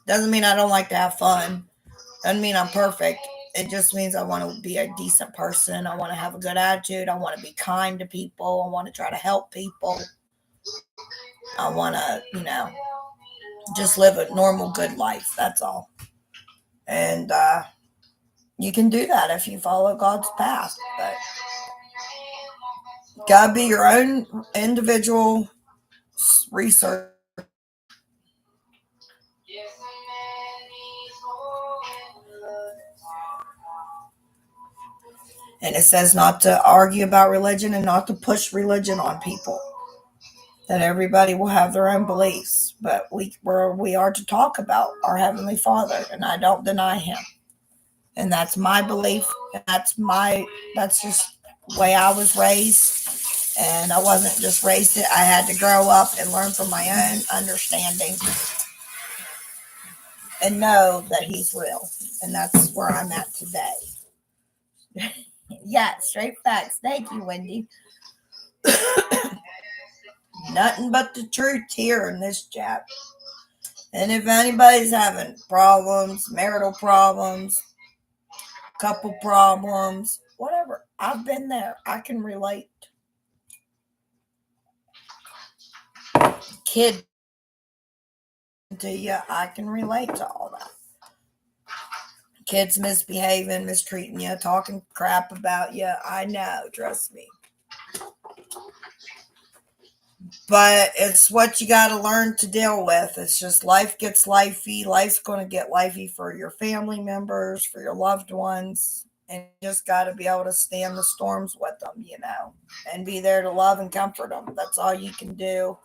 Doesn't mean I don't like to have fun. Doesn't mean I'm perfect. It just means I want to be a decent person. I want to have a good attitude. I want to be kind to people. I want to try to help people. I want to, just live a normal, good life. That's all. And you can do that if you follow God's path. But gotta be your own individual research. And it says not to argue about religion and not to push religion on people. That everybody will have their own beliefs, but we are to talk about our Heavenly Father, and I don't deny Him. And that's my belief. That's just the way I was raised, and I wasn't just raised it. I had to grow up and learn from my own understanding, and know that He's real, and that's where I'm at today. Yeah, straight facts. Thank you, Wendy. Nothing but the truth here in this chat. And if anybody's having problems, marital problems, couple problems, whatever, I've been there. I can relate. Kid to you, I can relate to all that. Kids misbehaving, mistreating you, talking crap about you. I know, trust me. But it's what you got to learn to deal with. It's just life gets lifey. Life's going to get lifey for your family members, for your loved ones. And you just got to be able to stand the storms with them, and be there to love and comfort them. That's all you can do.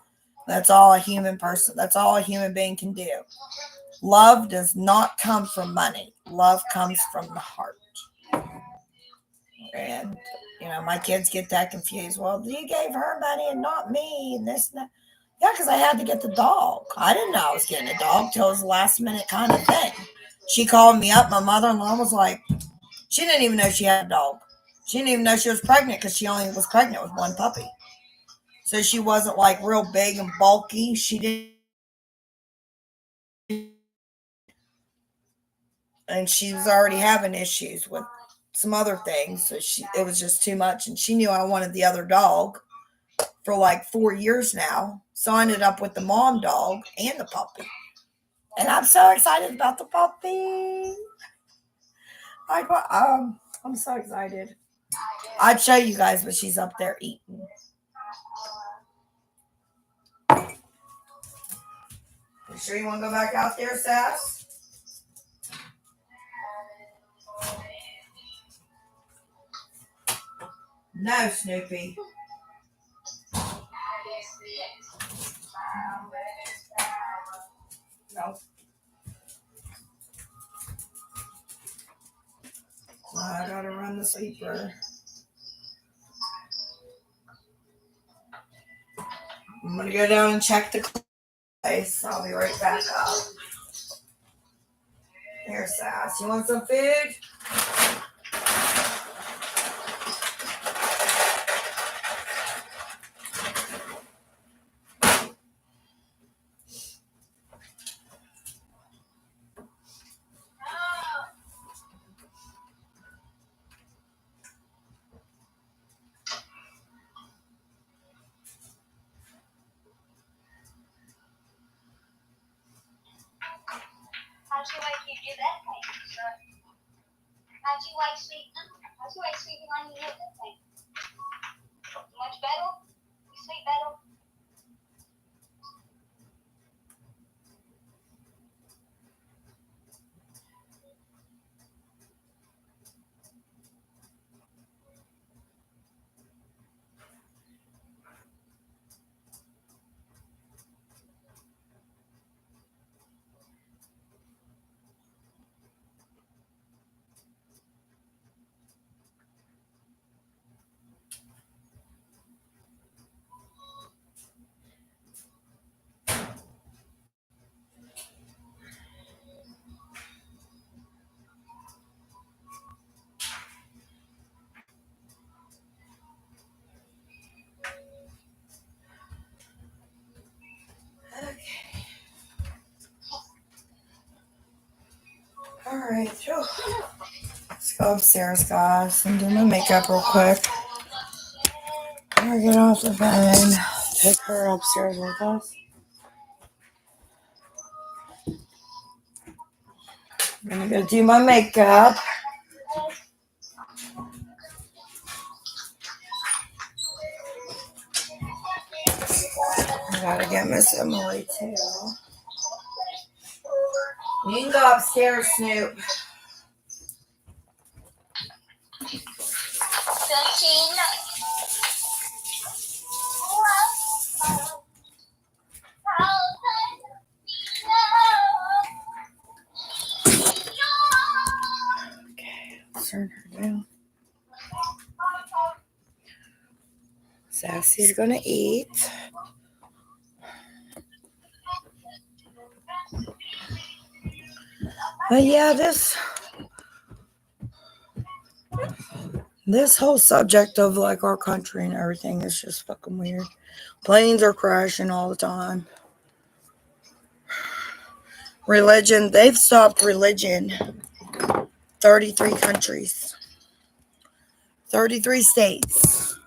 That's all a human being can do. Love does not come from money. Love comes from the heart. And, my kids get that confused. Well, you gave her money and not me and this and that. Yeah, because I had to get the dog. I didn't know I was getting a dog till it was a last minute kind of thing. She called me up. My mother-in-law was like, she didn't even know she had a dog. She didn't even know she was pregnant because she only was pregnant with one puppy. So she wasn't like real big and bulky. She didn't. And she was already having issues with some other things. So it was just too much. And she knew I wanted the other dog for like 4 years now. So I ended up with the mom dog and the puppy. And I'm so excited about the puppy. I'm so excited. I'd show you guys, but she's up there eating. You sure you want to go back out there, Sass? No, Snoopy. No. I gotta run the sleeper. I'm gonna go down and check the place. I'll be right back up. Here, Sass. You want some food? How'd you like you do that thing? How'd you like sleeping on you do that thing? Much better? You sleep better? Alright, let's go upstairs, guys, and do my makeup real quick. I'll get off the phone, take her upstairs with us. I'm gonna go do my makeup. I gotta get Miss Emily too. You can go upstairs, Snoop. Okay, turn her down. Sassy's gonna eat. But yeah, this whole subject of like our country and everything is just fucking weird. Planes are crashing all the time. Religion, they've stopped religion. 33 countries. 33 states.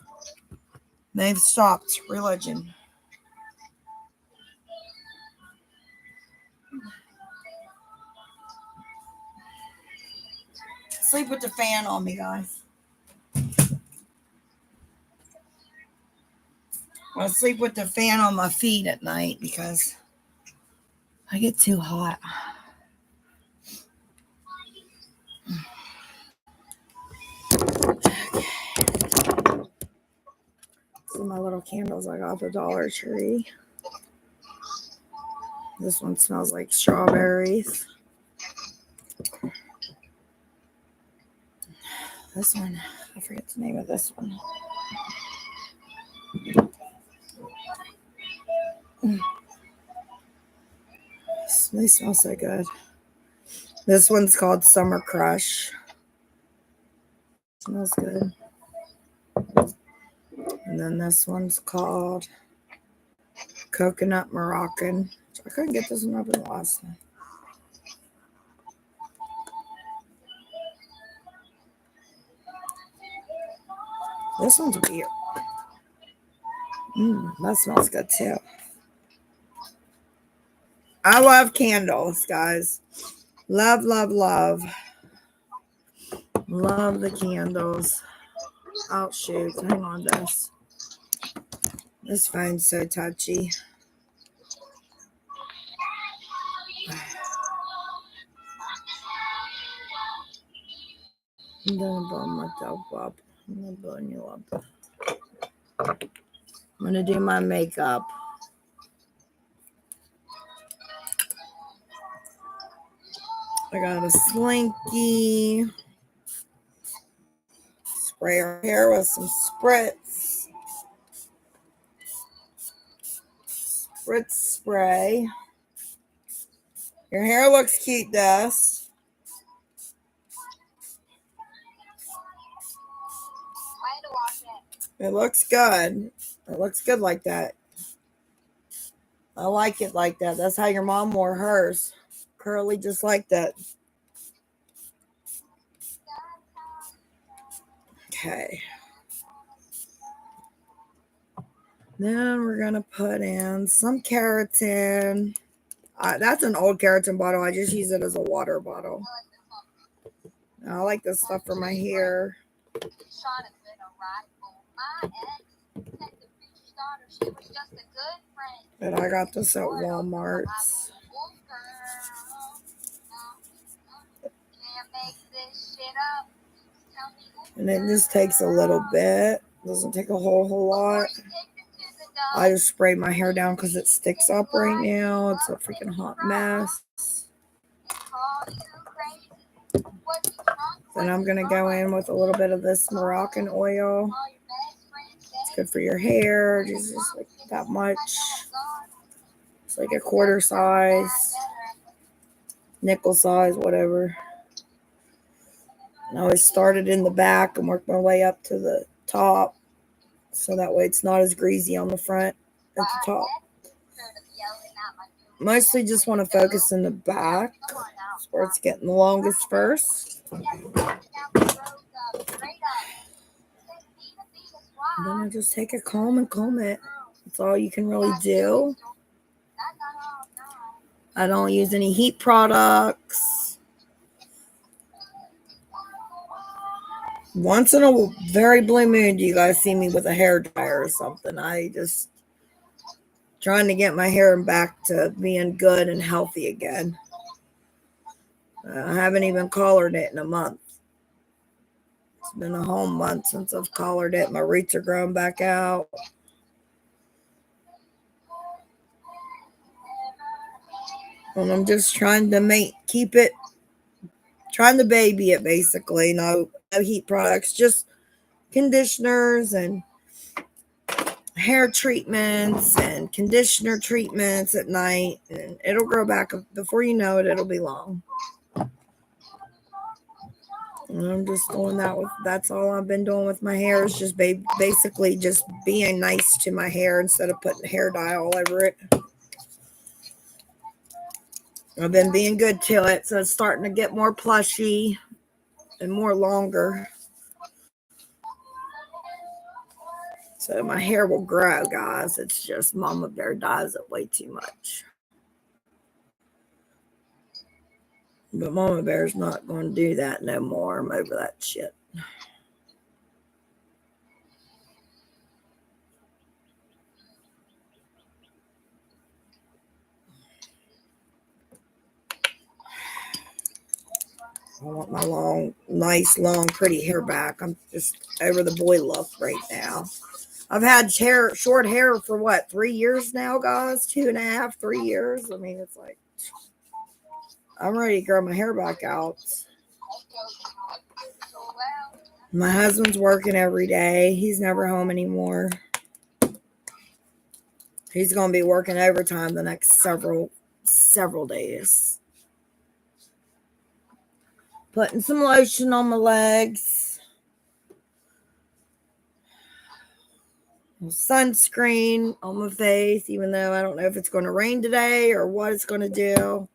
They've stopped religion. Sleep with the fan on me, guys. I sleep with the fan on my feet at night because I get too hot. See my little candles I got at the Dollar Tree. This one smells like strawberries. This one, I forget the name of this one. They smell so good. This one's called Summer Crush. Smells good. And then this one's called Coconut Moroccan. I couldn't get this one open last time. This one's weird. That smells good too. I love candles, guys. Love, love, love. Love the candles. Oh, shoot. Hang on, this phone's so touchy. I'm gonna burn myself up. I'm gonna burn you up. I'm gonna do my makeup. I got a slinky. Spray her hair with some spritz. Spritz spray. Your hair looks cute, Dust. It looks good. It looks good like that. I like it like that. That's how your mom wore hers. Curly just like that. Okay. Then we're going to put in some keratin. That's an old keratin bottle. I just use it as a water bottle. I like this stuff for my hair. But I got this at Walmart's. And it just takes a little bit. Doesn't take a whole lot. I just sprayed my hair down because it sticks up right now. It's a freaking hot mess. Then I'm going to go in with a little bit of this Moroccan oil. It's good for your hair. Just like that much. It's like a quarter size. Nickel size, whatever. And I always started in the back and worked my way up to the top. So that way it's not as greasy on the front at the top. Mostly just want to focus in the back Sport's getting the longest first. And then I just take a comb and comb it. That's all you can really do. I don't use any heat products. Once in a very blue moon, do you guys see me with a hair dryer or something? I just trying to get my hair back to being good and healthy again. I haven't even collared it in a month. It's been a whole month since I've collared it. My roots are growing back out. And I'm just trying to trying to baby it basically. No heat products, just conditioners and hair treatments and conditioner treatments at night. And it'll grow back. Before you know it, it'll be long. And I'm just doing that's all I've been doing with my hair is just basically just being nice to my hair instead of putting hair dye all over it. I've been being good to it, so it's starting to get more plushy and more longer. So my hair will grow, guys. It's just Mama Bear dyes it way too much. But Mama Bear's not going to do that no more. I'm over that shit. I want my nice, long, pretty hair back. I'm just over the boy look right now. I've had short hair for what, 3 years now, guys? 2.5, 3 years. I mean, it's like, I'm ready to grow my hair back out. My husband's working every day. He's never home anymore. He's going to be working overtime the next several days. Putting some lotion on my legs. Sunscreen on my face, even though I don't know if it's going to rain today or what it's going to do.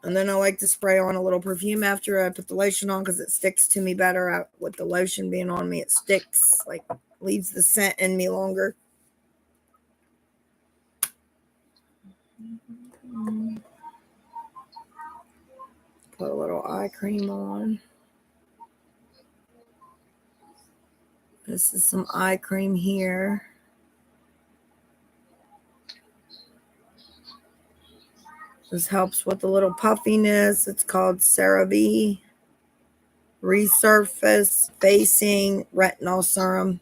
And then I like to spray on a little perfume after I put the lotion on because it sticks to me better. With the lotion being on me, it sticks, like leaves the scent in me longer. Put a little eye cream on. This is some eye cream here. This helps with a little puffiness. It's called CeraVe Resurface Facing Retinol Serum.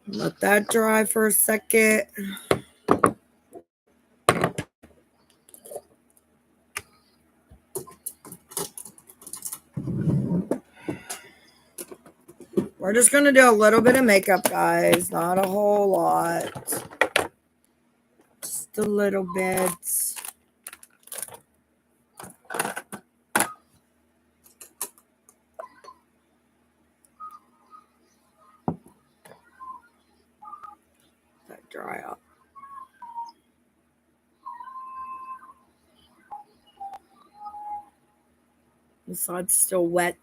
Let that dry for a second. We're just going to do a little bit of makeup, guys. Not a whole lot. Just a little bit. Let that dry up. The side's still wet.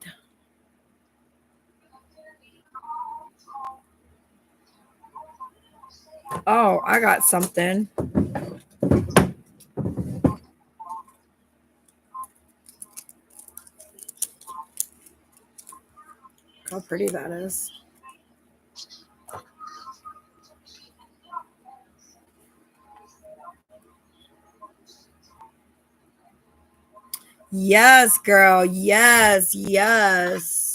Oh, I got something. Look how pretty that is. Yes, girl. Yes, yes.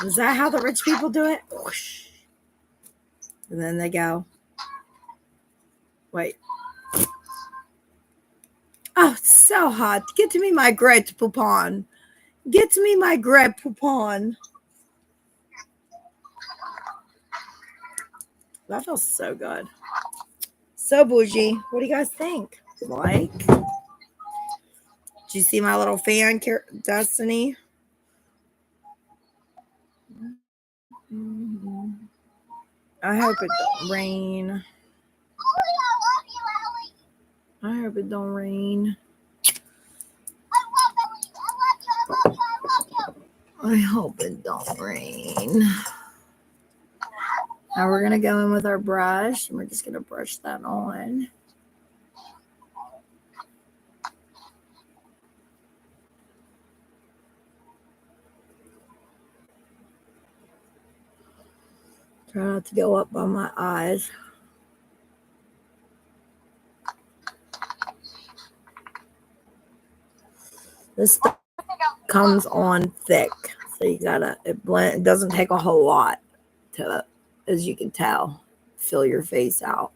Is that how the rich people do it? Whoosh. And then they go. Wait. Oh, it's so hot. Get to me my great poupon. Get to me my great poupon. That feels so good. So bougie. What do you guys think? Like? Did you see my little fan, Destiny? I hope it don't rain. I hope it don't rain. I hope it don't rain. Now we're going to go in with our brush, and we're just going to brush that on. Try not to go up on my eyes. This stuff comes on thick, so you gotta, it doesn't take a whole lot to, as you can tell, fill your face out.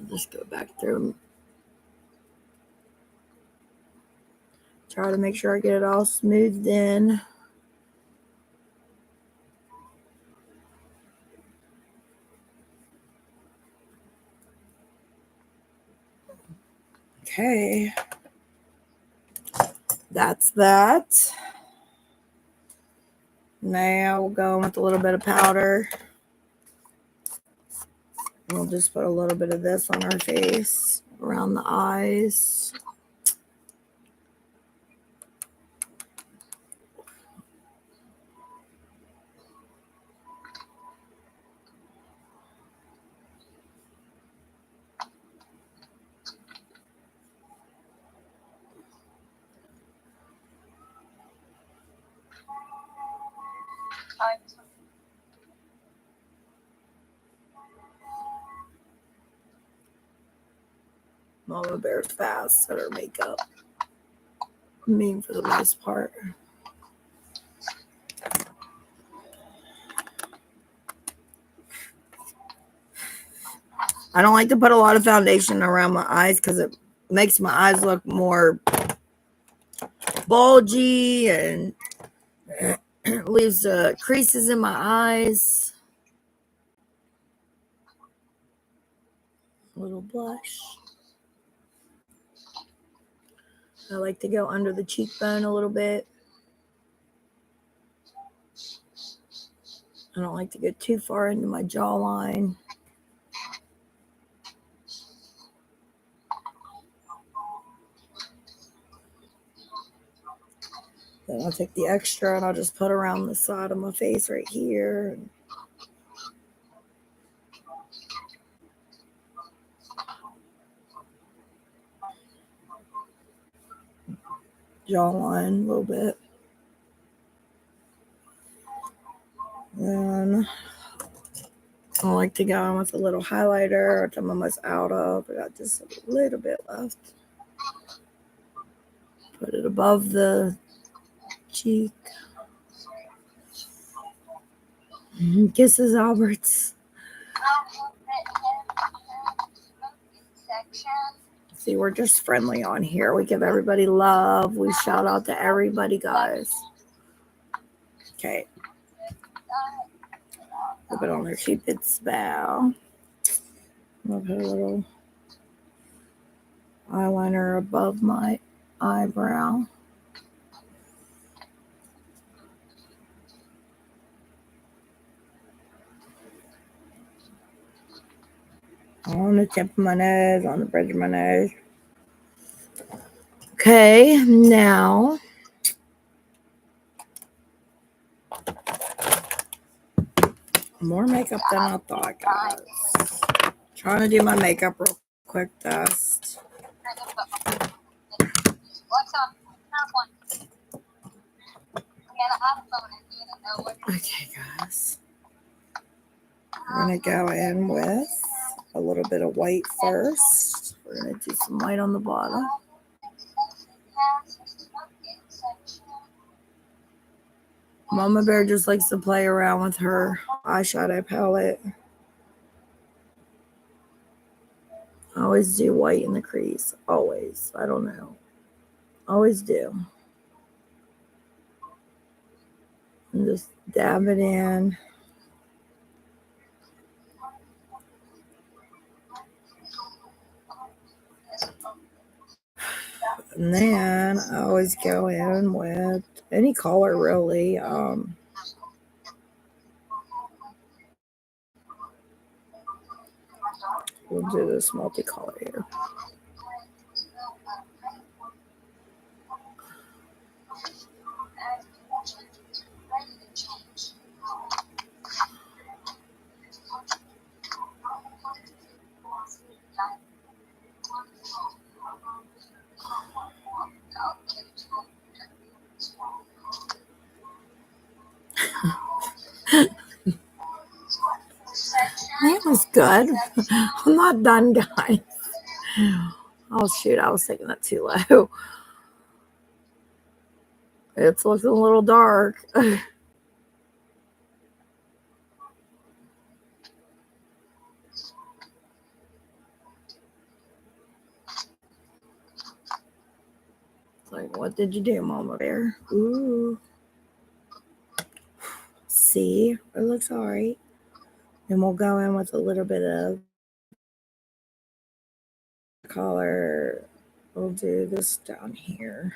Just go back through. Try to make sure I get it all smoothed in. Okay. That's that. Now we'll go in with a little bit of powder. We'll just put a little bit of this on our face, around the eyes. Mama Bear's fast at her makeup. I mean, for the most part. I don't like to put a lot of foundation around my eyes because it makes my eyes look more bulgy and leaves creases in my eyes. A little blush. I like to go under the cheekbone a little bit. I don't like to go too far into my jawline. Then I'll take the extra and I'll just put around the side of my face right here. Jawline a little bit. Then I like to go in with a little highlighter, which I'm almost out of. I got just a little bit left. Put it above the cheek. Kisses, Alberts. See, we're just friendly on here. We give everybody love. We shout out to everybody, guys. Okay. Put it on their Cupid's bow. I'll put a little eyeliner above my eyebrow. On the tip of my nose, on the bridge of my nose. Okay, now more makeup than I thought, guys. Trying to do my makeup real quick, dust. Okay, guys. I'm going to go in with a little bit of white first. We're going to do some white on the bottom. Mama Bear just likes to play around with her eyeshadow palette. I always do white in the crease. Always. I don't know. Always do. And just dab it in. And then I always go in with any color really. We'll do this multicolor here. That was good. I'm not done, guys. Oh, shoot. I was taking that too low. It's looking a little dark. Like, what did you do, Mama Bear? Ooh. See? It looks all right. Then we'll go in with a little bit of color. We'll do this down here.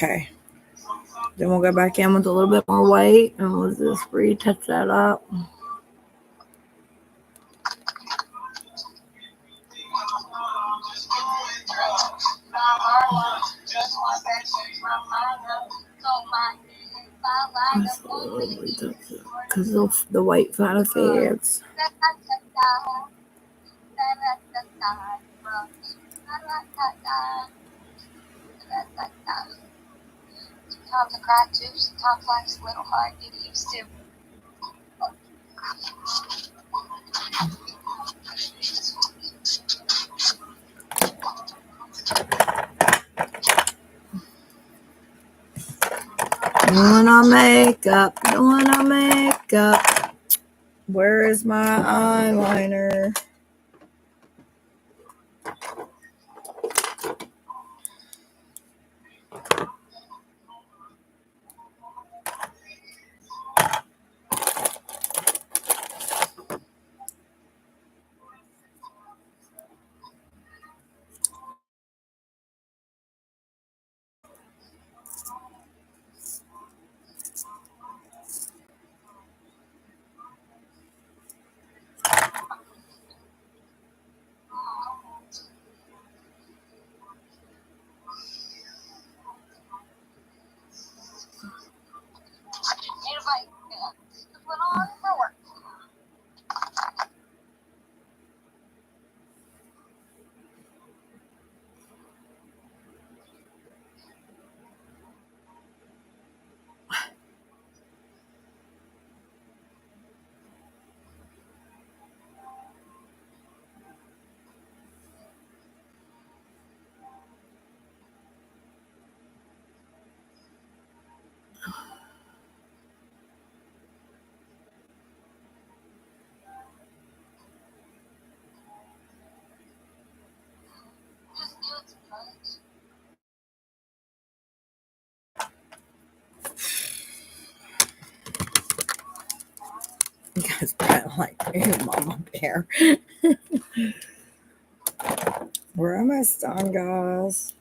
Okay. Then we'll go back in with a little bit more white and we'll just retouch that up. Because the white kind of fades. Sometimes I cry too. Sometimes life's a little hard to get used to. Doing our makeup, doing our makeup. Where is my eyeliner? You guys probably like me, Mama Bear. We're almost done, guys.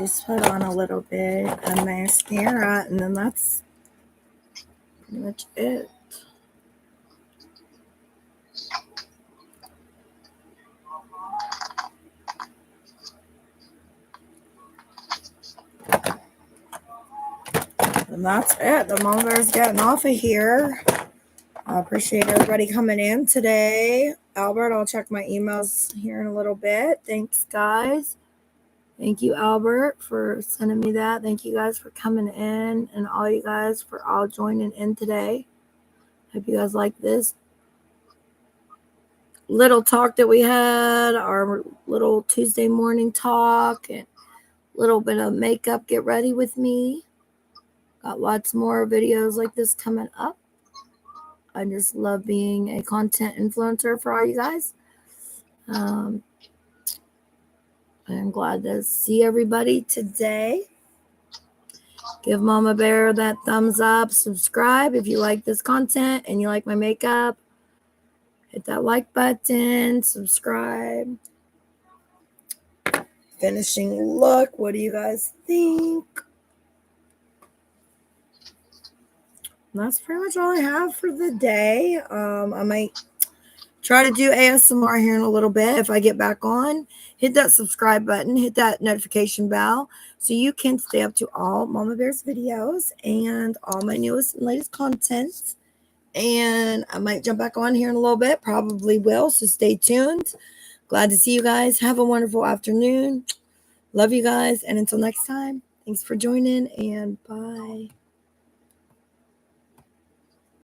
just put on a little bit of mascara, and then that's pretty much it. And that's it. The mama bear's getting off of here. I appreciate everybody coming in today. Albert, I'll check my emails here in a little bit. Thanks, guys. Thank you, Albert, for sending me that. Thank you guys for coming in, and all you guys for all joining in today. Hope you guys like this little talk that we had, our little Tuesday morning talk, and a little bit of makeup. Get ready with me. Got lots more videos like this coming up. I just love being a content influencer for all you guys. I'm glad to see everybody today. Give Mama Bear that thumbs up. Subscribe if you like this content and you like my makeup. Hit that like button. Subscribe. Finishing look. What do you guys think? And that's pretty much all I have for the day. I might try to do ASMR here in a little bit if I get back on. Hit that subscribe button. Hit that notification bell so you can stay up to all Mama Bear's videos and all my newest and latest content. And I might jump back on here in a little bit. Probably will. So stay tuned. Glad to see you guys. Have a wonderful afternoon. Love you guys. And until next time, thanks for joining and bye.